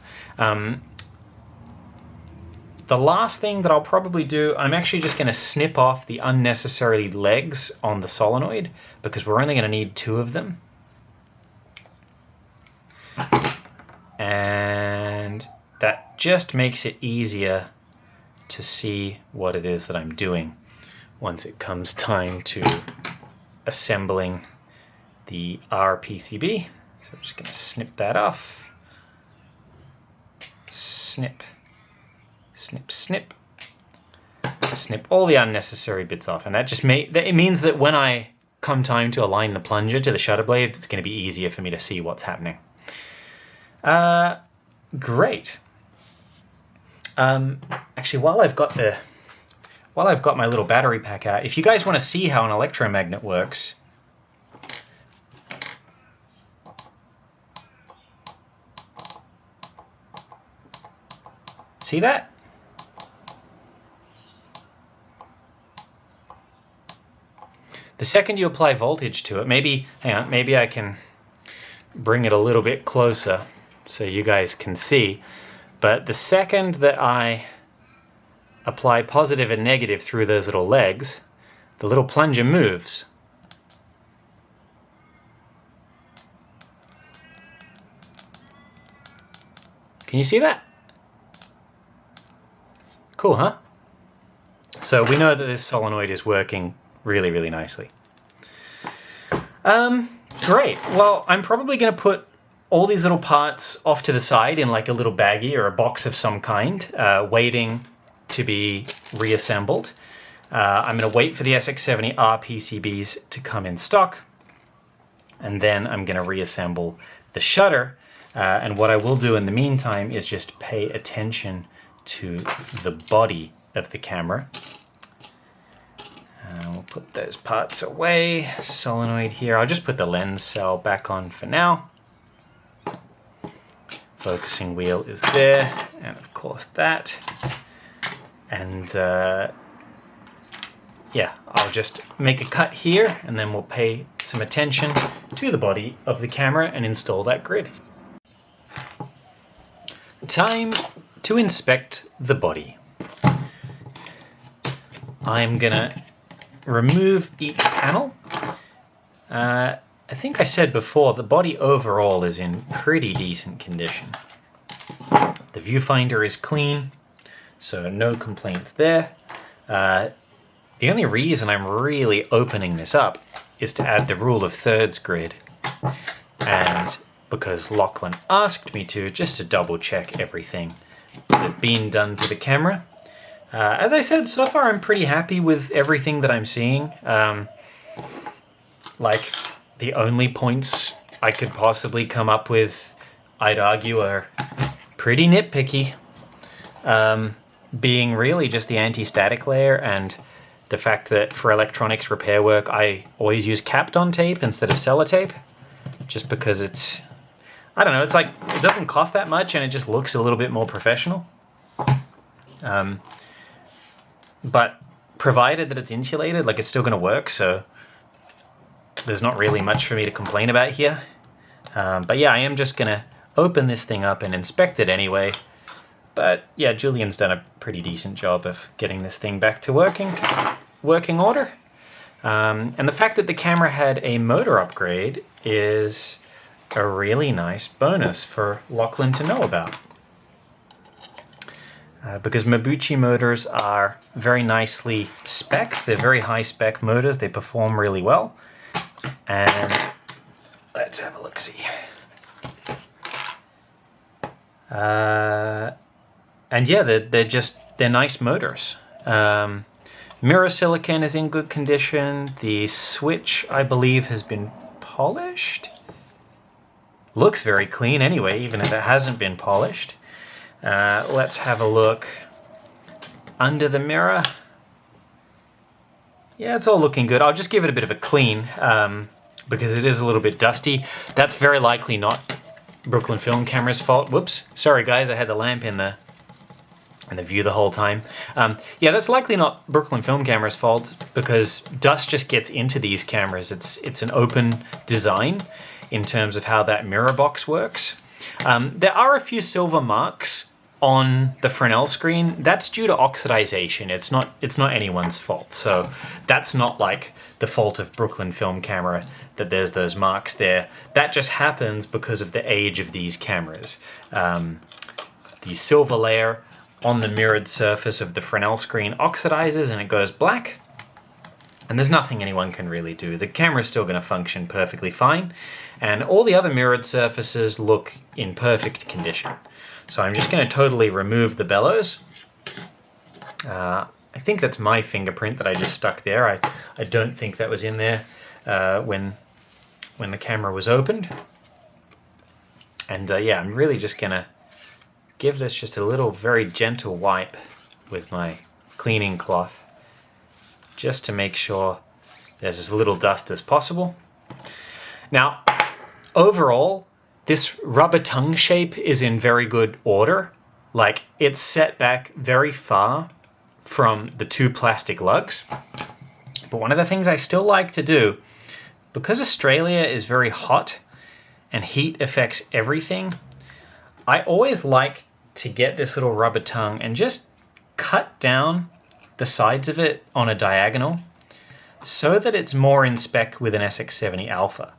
The last thing that I'll probably do, I'm actually just going to snip off the unnecessary legs on the solenoid because we're only going to need 2 of them. And that just makes it easier to see what it is that I'm doing once it comes time to assembling the RPCB. So I'm just going to snip that off. Snip. Snip, snip. Snip all the unnecessary bits off. And that just it means that when I come time to align the plunger to the shutter blade, it's going to be easier for me to see what's happening. Great. Actually, while I've got my little battery pack out, if you guys want to see how an electromagnet works, see that? The second you apply voltage to it, maybe I can bring it a little bit closer so you guys can see. But the second that I apply positive and negative through those little legs, the little plunger moves. Can you see that? Cool, huh? So we know that this solenoid is working really, really nicely. Great. Well, I'm probably going to put all these little parts off to the side in like a little baggie or a box of some kind, waiting to be reassembled. I'm going to wait for the SX70R PCBs to come in stock, and then I'm going to reassemble the shutter. And what I will do in the meantime is just pay attention to the body of the camera. We'll put those parts away. Solenoid here. I'll just put the lens cell back on for now. Focusing wheel is there, and of course that. And yeah, I'll just make a cut here, and then we'll pay some attention to the body of the camera and install that grid. Time to inspect the body. I'm gonna remove each panel. I think I said before, the body overall is in pretty decent condition. The viewfinder is clean, so no complaints there. The only reason I'm really opening this up is to add the rule of thirds grid, and because Lochlan asked me to, just to double check everything that had been done to the camera. As I said, so far I'm pretty happy with everything that I'm seeing. Like, the only points I could possibly come up with, I'd argue, are pretty nitpicky. Being really just the anti-static layer and the fact that for electronics repair work I always use Kapton tape instead of sellotape, just because it's, I don't know, it's like, it doesn't cost that much and it just looks a little bit more professional. But provided that it's insulated, like, it's still going to work, so there's not really much for me to complain about here. But yeah, I am just going to open this thing up and inspect it anyway. But yeah, Julian's done a pretty decent job of getting this thing back to working order. And the fact that the camera had a motor upgrade is a really nice bonus for Lochlan to know about. Because Mabuchi motors are very nicely spec'd. They're very high spec motors. They perform really well. And let's have a look-see. And yeah, they're nice motors. Mirror silicon is in good condition. The switch, I believe, has been polished. Looks very clean anyway, even if it hasn't been polished. Let's have a look under the mirror. Yeah, it's all looking good. I'll just give it a bit of a clean because it is a little bit dusty. That's very likely not Brooklyn Film Camera's fault. Whoops. Sorry, guys. I had the lamp in the view the whole time. Yeah, that's likely not Brooklyn Film Camera's fault because dust just gets into these cameras. It's an open design in terms of how that mirror box works. There are a few silver marks on the Fresnel screen. That's due to oxidization. It's not anyone's fault. So that's not like the fault of Brooklyn Film Camera that there's those marks there. That just happens because of the age of these cameras. The silver layer on the mirrored surface of the Fresnel screen oxidizes and it goes black. And there's nothing anyone can really do. The camera's still going to function perfectly fine. And all the other mirrored surfaces look in perfect condition. So I'm just going to totally remove the bellows. I think that's my fingerprint that I just stuck there. I don't think that was in there when the camera was opened. And yeah, I'm really just going to give this just a little very gentle wipe with my cleaning cloth just to make sure there's as little dust as possible. Now, overall, this rubber tongue shape is in very good order. Like, it's set back very far from the two plastic lugs. But one of the things I still like to do, because Australia is very hot and heat affects everything, I always like to get this little rubber tongue and just cut down the sides of it on a diagonal so that it's more in spec with an SX70 Alpha.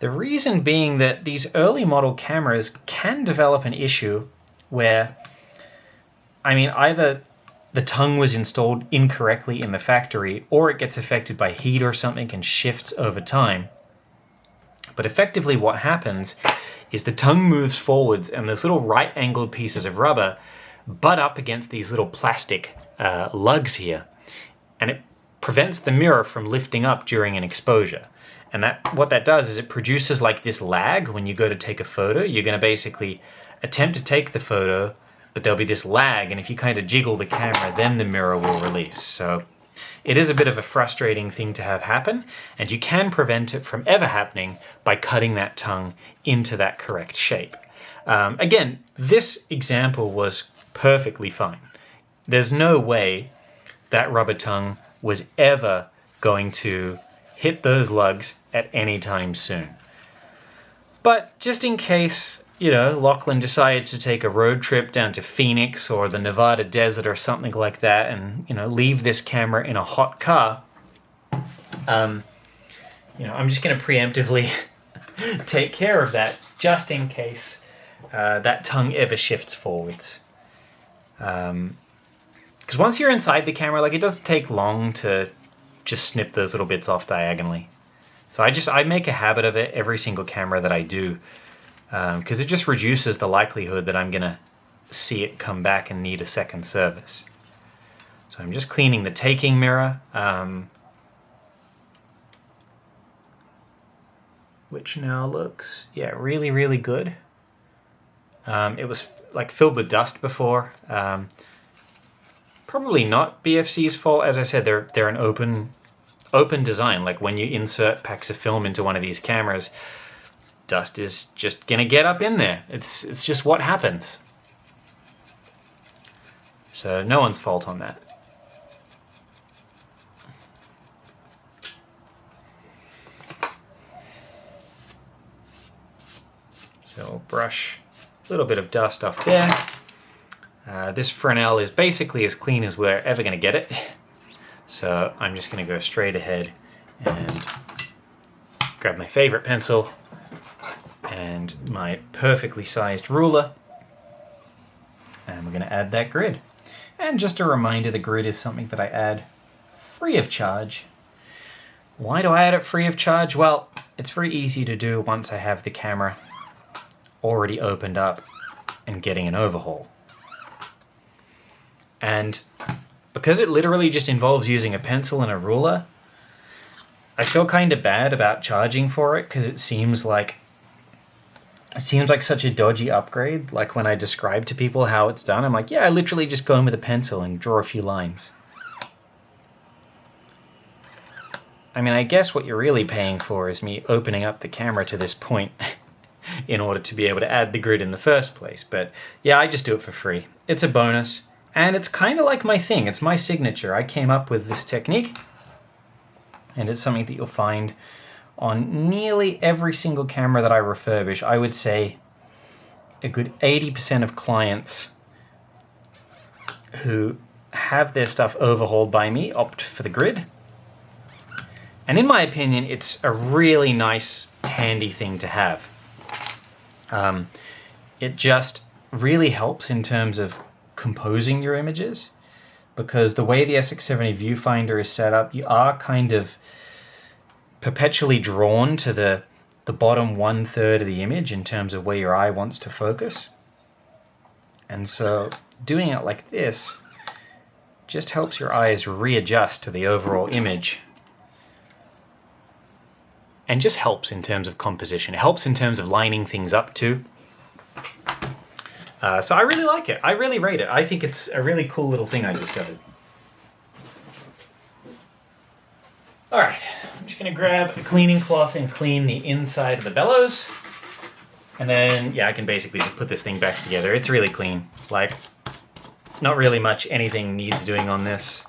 The reason being that these early model cameras can develop an issue where, I mean, either the tongue was installed incorrectly in the factory or it gets affected by heat or something and shifts over time. But effectively what happens is the tongue moves forwards and those little right-angled pieces of rubber butt up against these little plastic lugs here. And it prevents the mirror from lifting up during an exposure. And what that does is it produces like this lag when you go to take a photo. You're going to basically attempt to take the photo, but there'll be this lag, and if you kind of jiggle the camera, then the mirror will release. So it is a bit of a frustrating thing to have happen, and you can prevent it from ever happening by cutting that tongue into that correct shape. Again, this example was perfectly fine. There's no way that rubber tongue was ever going to hit those lugs at any time soon. But just in case, you know, Lochlan decided to take a road trip down to Phoenix or the Nevada desert or something like that and, you know, leave this camera in a hot car, you know, I'm just going to preemptively take care of that just in case that tongue ever shifts forwards. Because once you're inside the camera, like, it doesn't take long to just snip those little bits off diagonally. So I make a habit of it every single camera that I do, because it just reduces the likelihood that I'm going to see it come back and need a second service. So I'm just cleaning the taking mirror, which now looks, yeah, really, really good. It was like filled with dust before. Probably not BFC's fault. As I said, they're an open design. Like when you insert packs of film into one of these cameras, dust is just gonna get up in there. It's just what happens. So no one's fault on that. So we'll brush a little bit of dust off there. This Fresnel is basically as clean as we're ever going to get it. So I'm just going to go straight ahead and grab my favorite pencil and my perfectly sized ruler. And we're going to add that grid. And just a reminder, the grid is something that I add free of charge. Why do I add it free of charge? Well, it's very easy to do once I have the camera already opened up and getting an overhaul. And because it literally just involves using a pencil and a ruler, I feel kind of bad about charging for it because it seems like such a dodgy upgrade. Like when I describe to people how it's done, I'm like, yeah, I literally just go in with a pencil and draw a few lines. I mean, I guess what you're really paying for is me opening up the camera to this point in order to be able to add the grid in the first place. But yeah, I just do it for free. It's a bonus, and it's kind of like my thing. It's my signature. I came up with this technique, and it's something that you'll find on nearly every single camera that I refurbish. I would say a good 80% of clients who have their stuff overhauled by me opt for the grid. And in my opinion, it's a really nice, handy thing to have. It just really helps in terms of composing your images, because the way the SX70 viewfinder is set up, you are kind of perpetually drawn to the bottom 1/3 of the image in terms of where your eye wants to focus. And so doing it like this just helps your eyes readjust to the overall image, and just helps in terms of composition. It helps in terms of lining things up too. So I really like it. I really rate it. I think it's a really cool little thing I discovered. All right, I'm just gonna grab a cleaning cloth and clean the inside of the bellows. And then, yeah, I can basically just put this thing back together. It's really clean. Like, not really much anything needs doing on this.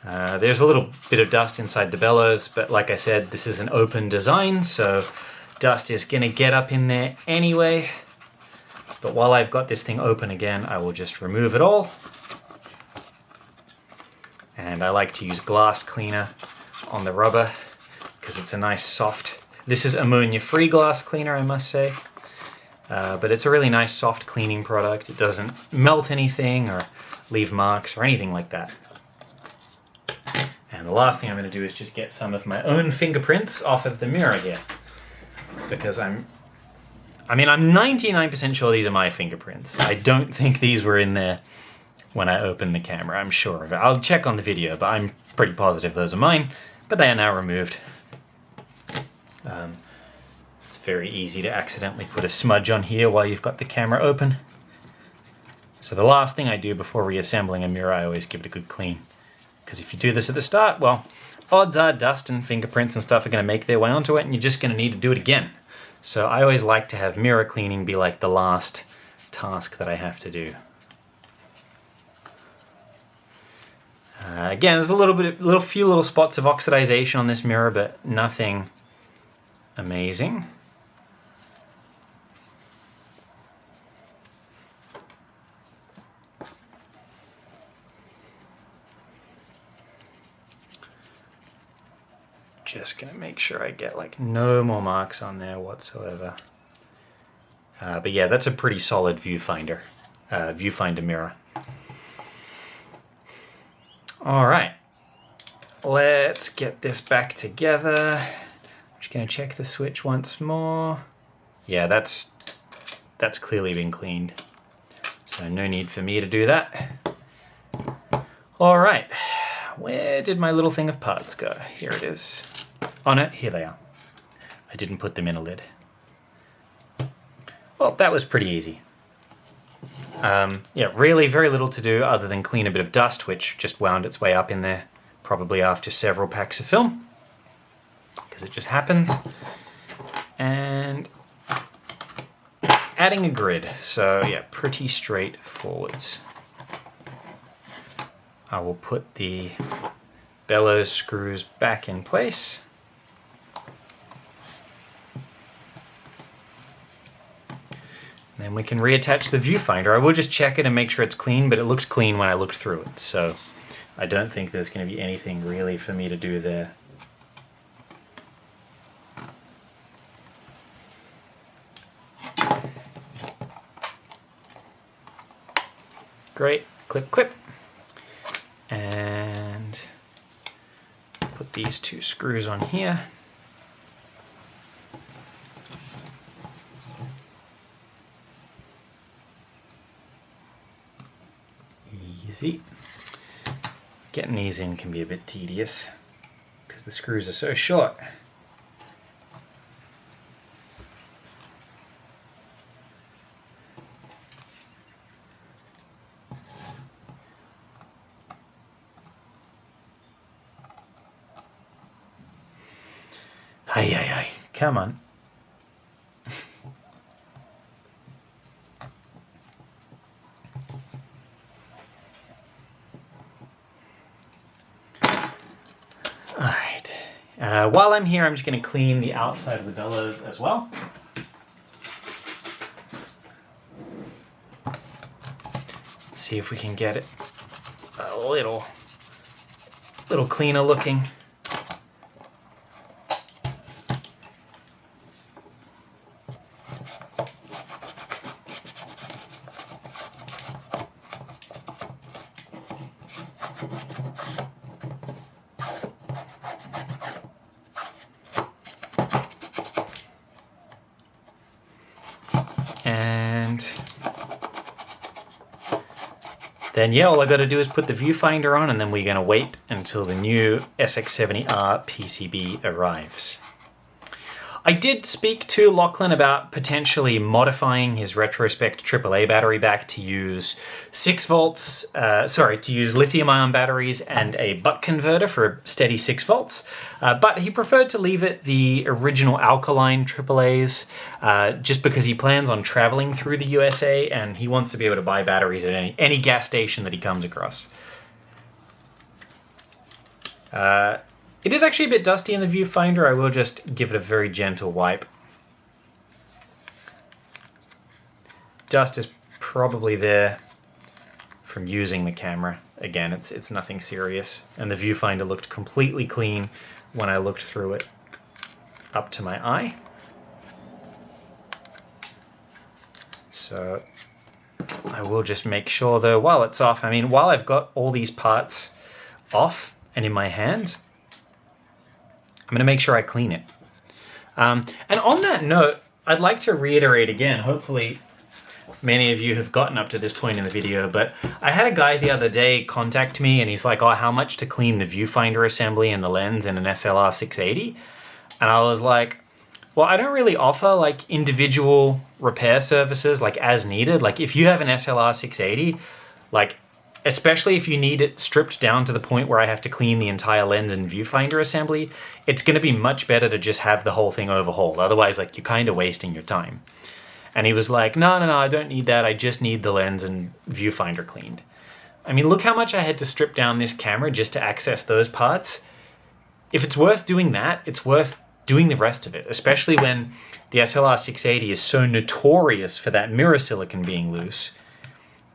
There's a little bit of dust inside the bellows, but like I said, this is an open design, so dust is gonna get up in there anyway. But while I've got this thing open again, I will just remove it all. And I like to use glass cleaner on the rubber because it's a nice soft, this is ammonia-free glass cleaner, I must say. But it's a really nice soft cleaning product. It doesn't melt anything or leave marks or anything like that. And the last thing I'm going to do is just get some of my own fingerprints off of the mirror here, because I'm 99% sure these are my fingerprints. I don't think these were in there when I opened the camera. I'm sure of it. I'll check on the video, but I'm pretty positive those are mine, but they are now removed. It's very easy to accidentally put a smudge on here while you've got the camera open. So the last thing I do before reassembling a mirror, I always give it a good clean. Because if you do this at the start, well, odds are dust and fingerprints and stuff are going to make their way onto it, and you're just going to need to do it again. So I always like to have mirror cleaning be like the last task that I have to do. Again, there's a few little spots of oxidization on this mirror, but nothing amazing. Just gonna make sure I get like no more marks on there whatsoever. But yeah, that's a pretty solid viewfinder mirror. All right, let's get this back together. I'm just gonna check the switch once more. Yeah, that's clearly been cleaned, so no need for me to do that. All right, where did my little thing of parts go? Here it is. Oh no, here they are. I didn't put them in a lid. Well, that was pretty easy. Yeah, really very little to do other than clean a bit of dust, which just wound its way up in there, probably after several packs of film, because it just happens. And adding a grid, so yeah, pretty straightforward. I will put the bellows screws back in place. Then we can reattach the viewfinder. I will just check it and make sure it's clean, but it looks clean when I looked through it, so I don't think there's going to be anything really for me to do there. Great, clip, clip. And put these two screws on here. Easy. Getting these in can be a bit tedious because the screws are so short. Ay, ay, ay. Come on. Alright. While I'm here, I'm just going to clean the outside of the bellows as well. See if we can get it a little cleaner looking. And then yeah, all I got to do is put the viewfinder on, and then we're going to wait until the new SX70R PCB arrives. I did speak to Lochlan about potentially modifying his retrospect AAA battery back to use 6 volts, to use lithium-ion batteries and a buck converter for a steady 6 volts. But he preferred to leave it the original alkaline AAAs, just because he plans on traveling through the USA and he wants to be able to buy batteries at any gas station that he comes across. It is actually a bit dusty in the viewfinder. I will just give it a very gentle wipe. Dust is probably there from using the camera. Again, it's nothing serious. And the viewfinder looked completely clean when I looked through it up to my eye. So I will just make sure though, while it's off, I mean, while I've got all these parts off and in my hand, I'm going to make sure I clean it. And on that note, I'd like to reiterate again, hopefully many of you have gotten up to this point in the video, but I had a guy the other day contact me and he's like, oh, how much to clean the viewfinder assembly and the lens in an SLR 680? And I was like, well, I don't really offer like individual repair services like as needed. Like if you have an SLR 680, like especially if you need it stripped down to the point where I have to clean the entire lens and viewfinder assembly, it's going to be much better to just have the whole thing overhauled. Otherwise, like, you're kind of wasting your time. And he was like, no, I don't need that. I just need the lens and viewfinder cleaned. I mean, look how much I had to strip down this camera just to access those parts. If it's worth doing that, it's worth doing the rest of it, especially when the SLR 680 is so notorious for that mirror silicon being loose.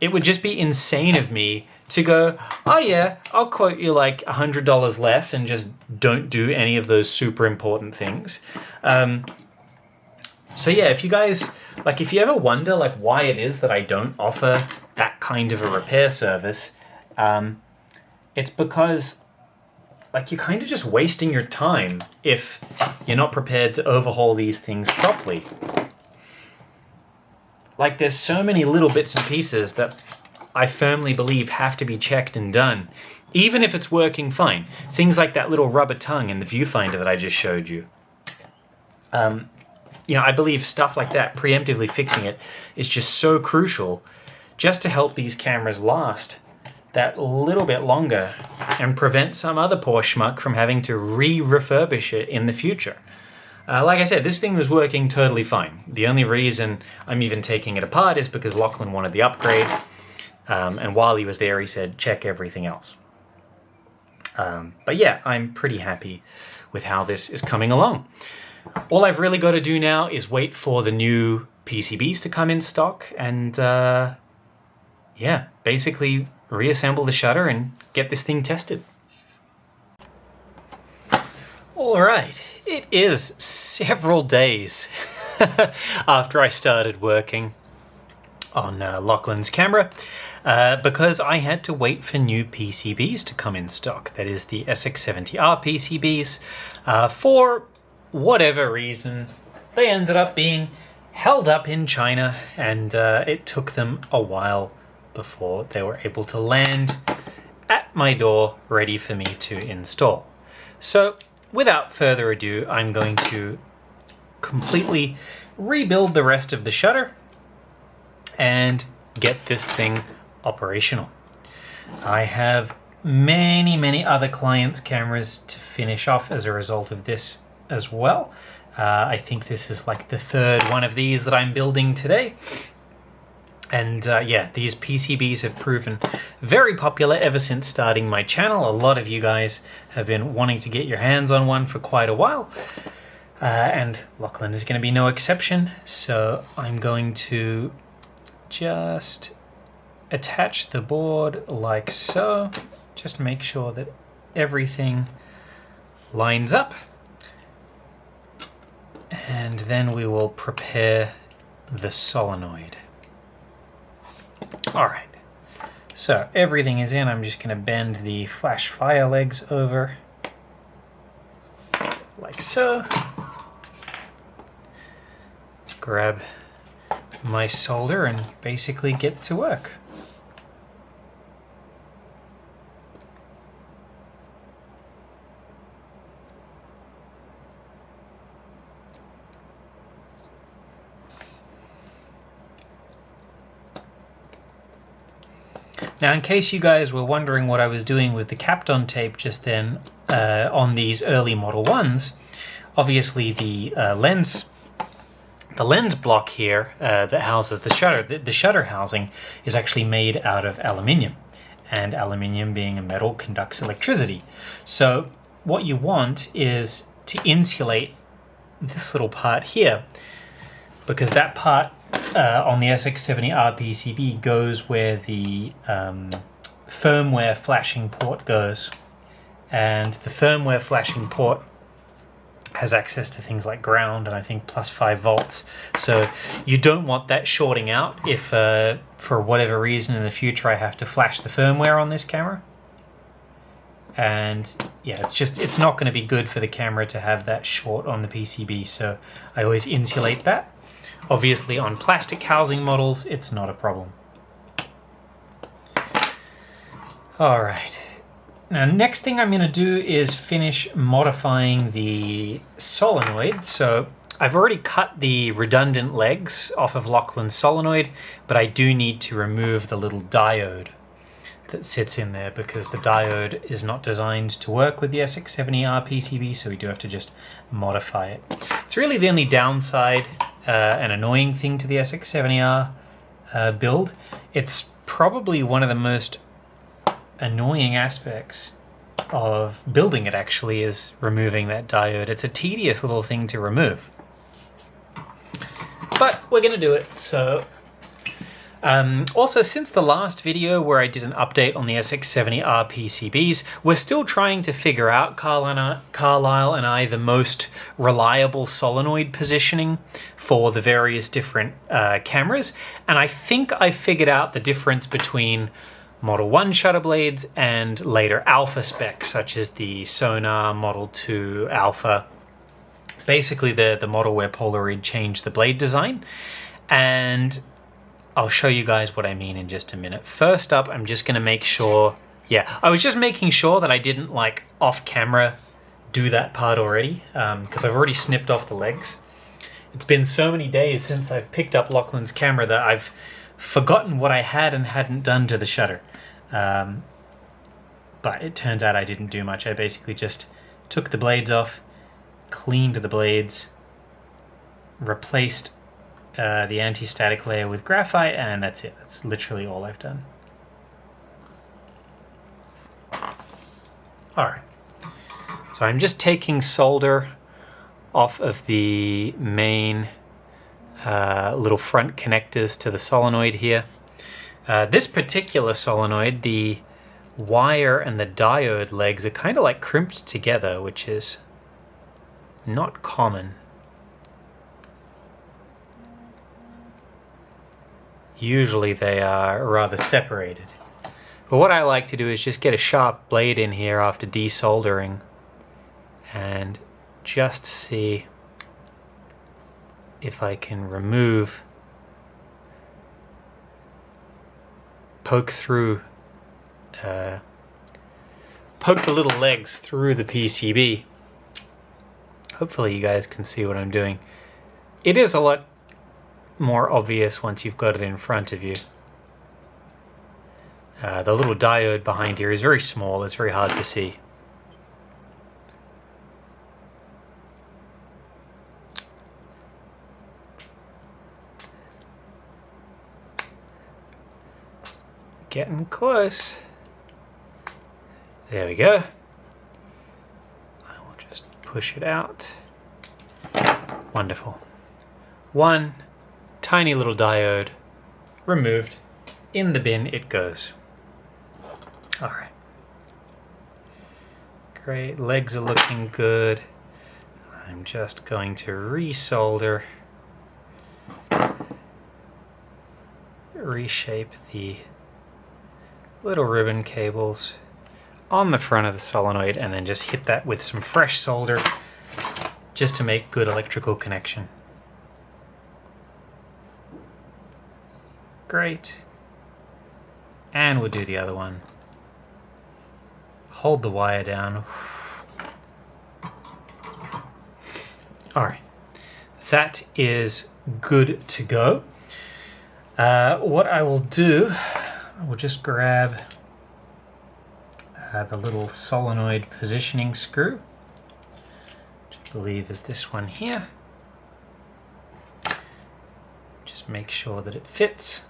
It would just be insane of me to go, oh yeah, I'll quote you like $100 less and just don't do any of those super important things. So yeah, if you guys, like if you ever wonder like why it is that I don't offer that kind of a repair service, it's because like you're kind of just wasting your time if you're not prepared to overhaul these things properly. Like there's so many little bits and pieces that I firmly believe have to be checked and done, even if it's working fine. Things like that little rubber tongue in the viewfinder that I just showed you. I believe stuff like that, preemptively fixing it, is just so crucial just to help these cameras last that little bit longer and prevent some other poor schmuck from having to refurbish it in the future. Like I said, this thing was working totally fine. The only reason I'm even taking it apart is because Lochlan wanted the upgrade. And while he was there, he said, check everything else. But yeah, I'm pretty happy with how this is coming along. All I've really got to do now is wait for the new PCBs to come in stock and, basically reassemble the shutter and get this thing tested. All right. It is several days after I started working on Lochlan's camera because I had to wait for new PCBs to come in stock. That is the SX70R PCBs. For whatever reason, they ended up being held up in China and it took them a while before they were able to land at my door ready for me to install. So without further ado, I'm going to completely rebuild the rest of the shutter and get this thing operational. I have many other clients' cameras to finish off as a result of this as well. I think this is like the third one of these that I'm building today. And yeah, these PCBs have proven very popular ever since starting my channel. A lot of you guys have been wanting to get your hands on one for quite a while. And Lochlan is going to be no exception. So I'm going to just attach the board like so. Just make sure that everything lines up. And then we will prepare the solenoid. All right, so everything is in. I'm just going to bend the flash fire legs over like so. Grab my solder and basically get to work. Now, in case you guys were wondering what I was doing with the Kapton tape just then on these early Model 1s, obviously the lens block here that houses the shutter housing is actually made out of aluminium, and aluminium being a metal conducts electricity. So what you want is to insulate this little part here, because that part on the SX70R PCB goes where the firmware flashing port goes, and the firmware flashing port has access to things like ground and I think plus 5 volts. So you don't want that shorting out if for whatever reason in the future I have to flash the firmware on this camera. And yeah, it's not going to be good for the camera to have that short on the PCB, so I always insulate that. Obviously on plastic housing models, it's not a problem. All right. Now, next thing I'm going to do is finish modifying the solenoid. So I've already cut the redundant legs off of Lochlan's solenoid, but I do need to remove the little diode that sits in there because the diode is not designed to work with the SX70R PCB, so we do have to just modify it. It's really the only downside and annoying thing to the SX70R build. It's probably one of the most annoying aspects of building it, actually, is removing that diode. It's a tedious little thing to remove, but we're going to do it. So also, since the last video where I did an update on the SX70R PCBs, we're still trying to figure out, Carlisle and I, the most reliable solenoid positioning for the various different cameras. And I think I figured out the difference between Model 1 shutter blades and later alpha specs, such as the Sonar Model 2 Alpha. Basically the model where Polaroid changed the blade design. And I'll show you guys what I mean in just a minute. First up, I'm just going to make sure... Yeah, I was just making sure that I didn't, like, off-camera do that part already, because I've already snipped off the legs. It's been so many days since I've picked up Lochlan's camera that I've forgotten what I had and hadn't done to the shutter. But it turns out I didn't do much. I basically just took the blades off, cleaned the blades, replaced the anti-static layer with graphite, and that's it. That's literally all I've done. Alright. So I'm just taking solder off of the main little front connectors to the solenoid here. This particular solenoid, the wire and the diode legs are kind of like crimped together, which is not common. Usually they are rather separated. But what I like to do is just get a sharp blade in here after desoldering and just see if I can poke the little legs through the PCB. Hopefully you guys can see what I'm doing. It is a lot more obvious once you've got it in front of you. The little diode behind here is very small, it's very hard to see. Getting close. There we go. I will just push it out. Wonderful. One tiny little diode removed. In the bin it goes. All right. Great, legs are looking good. I'm just going to resolder, reshape the little ribbon cables on the front of the solenoid and then just hit that with some fresh solder just to make good electrical connection. Great. And we'll do the other one. Hold the wire down. All right, that is good to go. What I will do, I will just grab the little solenoid positioning screw, which I believe is this one here. Just make sure that it fits.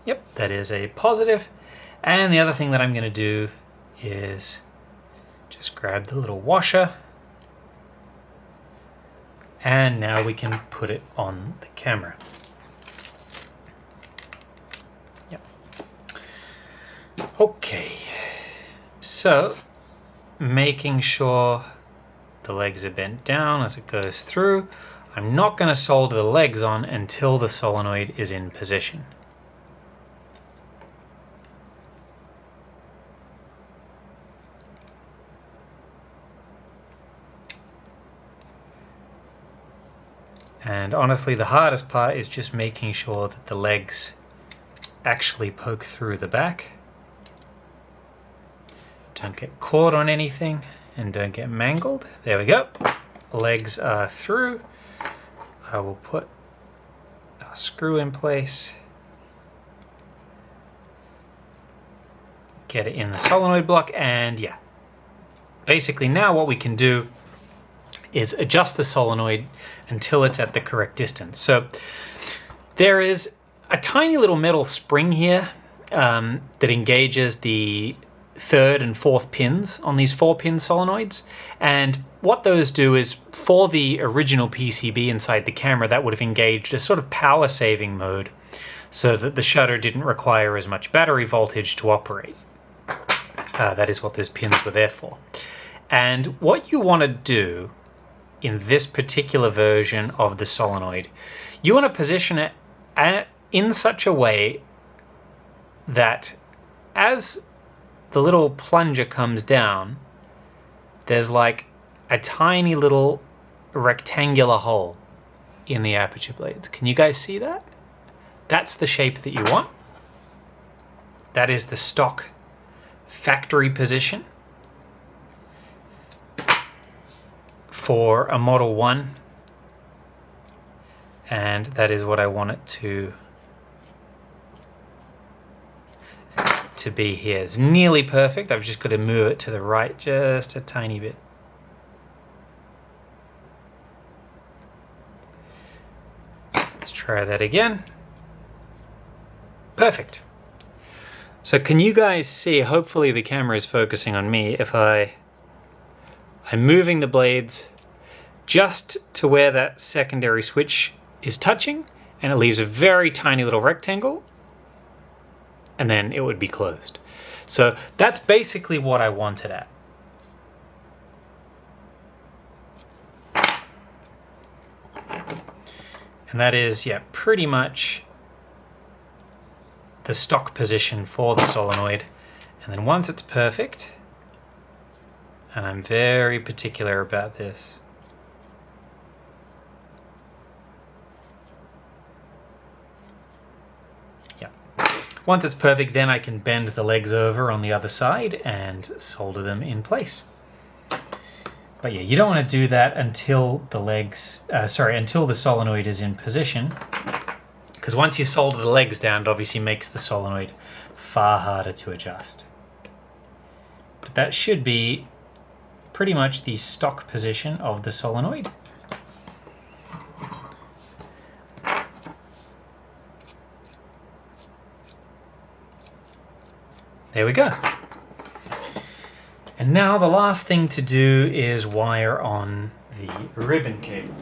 Yep, that is a positive. And the other thing that I'm going to do is just grab the little washer. And now we can put it on the camera. Yep. Okay. So, making sure the legs are bent down as it goes through. I'm not going to solder the legs on until the solenoid is in position. And honestly, the hardest part is just making sure that the legs actually poke through the back. Don't get caught on anything and don't get mangled. There we go. Legs are through. I will put a screw in place. Get it in the solenoid block, and yeah. Basically now what we can do is adjust the solenoid until it's at the correct distance. So there is a tiny little metal spring here that engages the third and fourth pins on these 4-pin solenoids. And what those do is, for the original PCB inside the camera, that would have engaged a sort of power saving mode so that the shutter didn't require as much battery voltage to operate. That is what those pins were there for. And what you want to do in this particular version of the solenoid, you want to position it in such a way that as the little plunger comes down, there's like a tiny little rectangular hole in the aperture blades. Can you guys see that? That's the shape that you want. That is the stock factory position for a Model 1, and that is what I want it to be here. It's nearly perfect. I've just got to move it to the right just a tiny bit. Let's try that again. Perfect. So can you guys see, hopefully the camera is focusing on me, if I'm moving the blades just to where that secondary switch is touching, and it leaves a very tiny little rectangle, and then it would be closed. So that's basically what I wanted at. And that is, yeah, pretty much the stock position for the solenoid. And then once it's perfect, and I'm very particular about this, once it's perfect, then I can bend the legs over on the other side and solder them in place. But yeah, you don't want to do that until the until the solenoid is in position, because once you solder the legs down, it obviously makes the solenoid far harder to adjust. But that should be pretty much the stock position of the solenoid. There we go. And now the last thing to do is wire on the ribbon cable.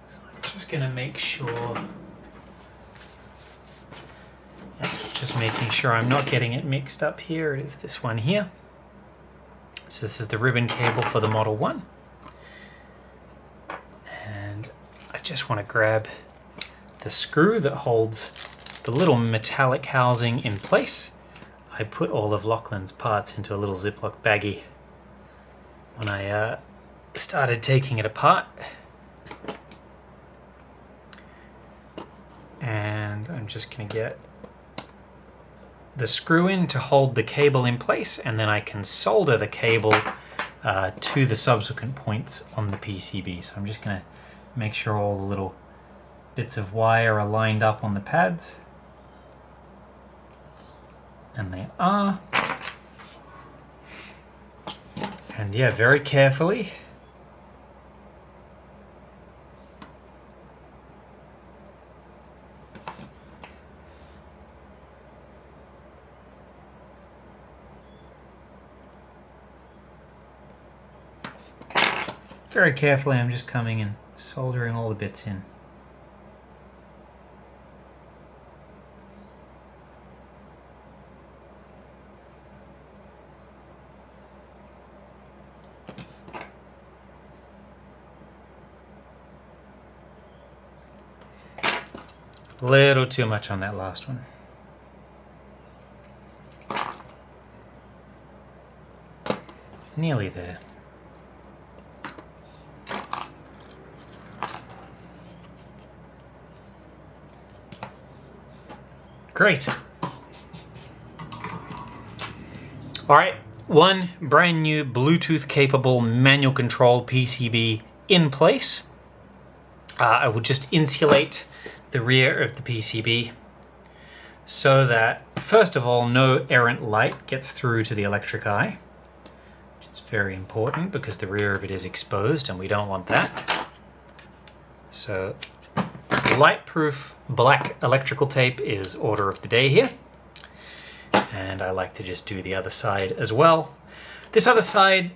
So I'm just going to make sure... Just making sure I'm not getting it mixed up here. It is this one here. So this is the ribbon cable for the Model 1. And I just want to grab the screw that holds the little metallic housing in place. I put all of Lochlan's parts into a little Ziploc baggie when I started taking it apart. And I'm just going to get the screw in to hold the cable in place, and then I can solder the cable to the subsequent points on the PCB. So I'm just going to make sure all the little bits of wire are lined up on the pads. And they are. And yeah, very carefully. Very carefully, I'm just coming and soldering all the bits in. A little too much on that last one. Nearly there. Great. All right, one brand new Bluetooth capable manual control PCB in place. I will just insulate the rear of the PCB so that, first of all, no errant light gets through to the electric eye, which is very important because the rear of it is exposed and we don't want that. So light-proof black electrical tape is order of the day here. And I like to just do the other side as well. This other side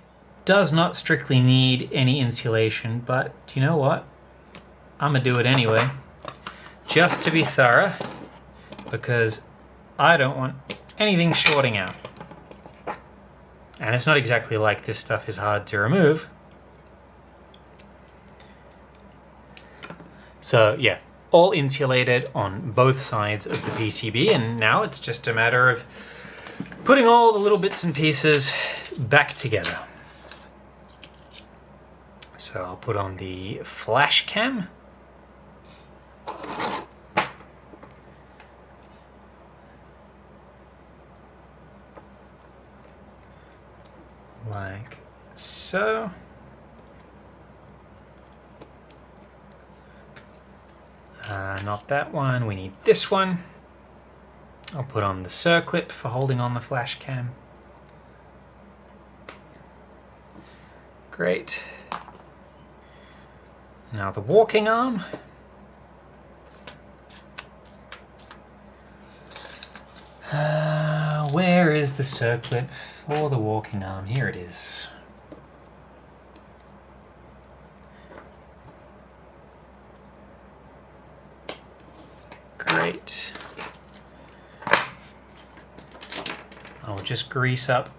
does not strictly need any insulation, but you know what? I'm gonna do it anyway, just to be thorough, because I don't want anything shorting out. And it's not exactly like this stuff is hard to remove. So yeah, all insulated on both sides of the PCB, and now it's just a matter of putting all the little bits and pieces back together. So I'll put on the flash cam. Like so. Not that one, we need this one. I'll put on the circlip for holding on the flash cam. Great. Now the walking arm. Where is the circlip for the walking arm? Here it is. Great. I'll just grease up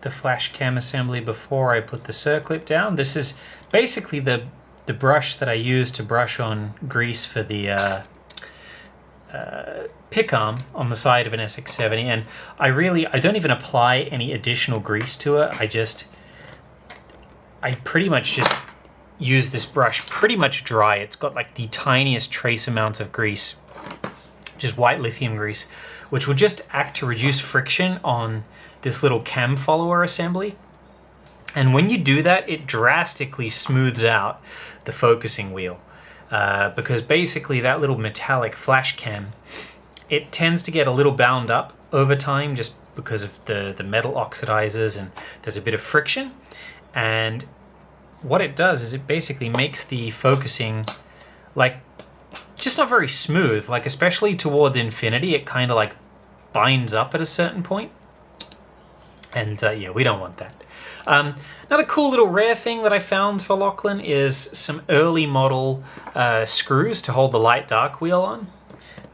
the flash cam assembly before I put the circlip down. This is basically the brush that I use to brush on grease for the pick arm on the side of an SX70, and I don't even apply any additional grease to it. I pretty much just use this brush pretty much dry. It's got like the tiniest trace amounts of grease, just white lithium grease, which will just act to reduce friction on this little cam follower assembly. And when you do that, it drastically smooths out the focusing wheel, because basically that little metallic flash cam, it tends to get a little bound up over time just because of the metal oxidizes and there's a bit of friction. And what it does is it basically makes the focusing like just not very smooth, like especially towards infinity, it kind of like binds up at a certain point. And yeah, we don't want that. Another cool little rare thing that I found for Lochlan is some early model screws to hold the light dark wheel on.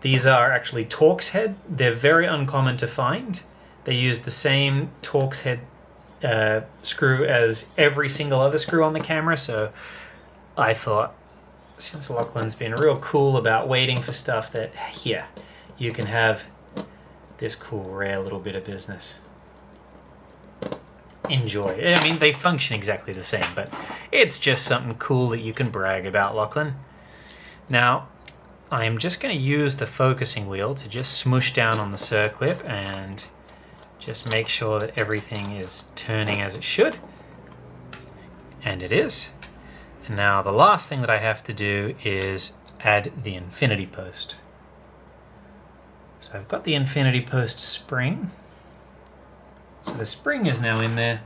These are actually Torx head. They're very uncommon to find. They use the same Torx head screw as every single other screw on the camera, so I thought, since Lochlan's been real cool about waiting for stuff, that here, you can have this cool rare little bit of business. Enjoy. I mean, they function exactly the same, but it's just something cool that you can brag about, Lochlan. Now, I'm just going to use the focusing wheel to just smoosh down on the circlip and just make sure that everything is turning as it should. And it is. And now the last thing that I have to do is add the infinity post. So I've got the infinity post spring. So the spring is now in there.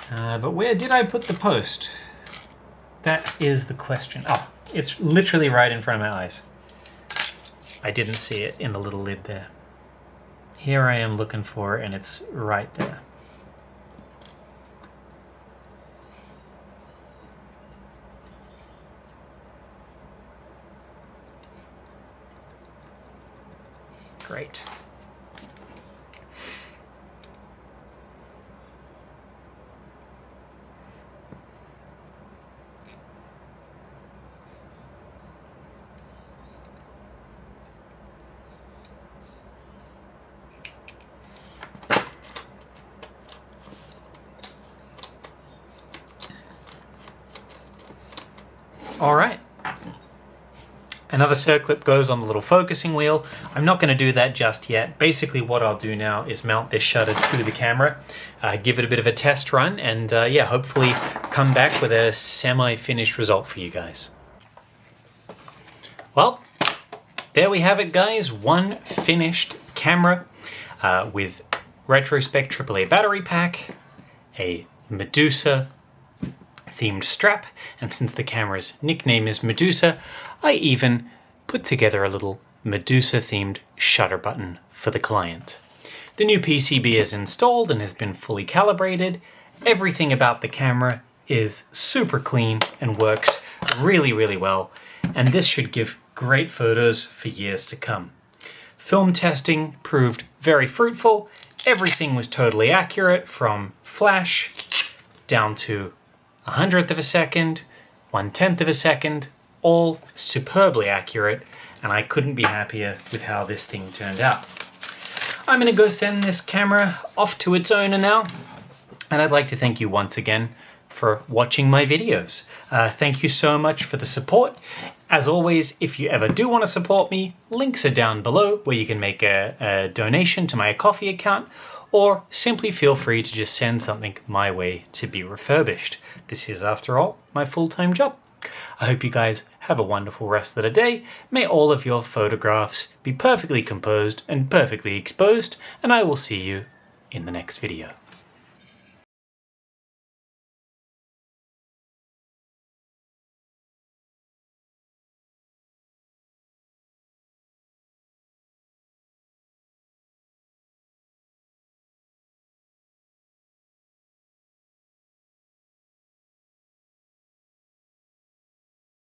But where did I put the post? That is the question. Oh, it's literally right in front of my eyes. I didn't see it in the little lid there. Here I am looking for it, and it's right there. Great. All right. Another circlip goes on the little focusing wheel. I'm not going to do that just yet. Basically what I'll do now is mount this shutter to the camera, give it a bit of a test run, and yeah, hopefully come back with a semi-finished result for you guys. Well, there we have it, guys. One finished camera with Retrospect AAA battery pack, a Medusa themed strap, and since the camera's nickname is Medusa, I even put together a little Medusa themed shutter button for the client. The new PCB is installed and has been fully calibrated. Everything about the camera is super clean and works really, really well, and this should give great photos for years to come. Film testing proved very fruitful. Everything was totally accurate, from flash down to 100th of a second, 1/10 of a second, all superbly accurate, and I couldn't be happier with how this thing turned out. I'm going to go send this camera off to its owner now, and I'd like to thank you once again for watching my videos. Thank you so much for the support. As always, if you ever do want to support me, links are down below where you can make a donation to my Ko-fi account, or simply feel free to just send something my way to be refurbished. This is, after all, my full-time job. I hope you guys have a wonderful rest of the day. May all of your photographs be perfectly composed and perfectly exposed, and I will see you in the next video.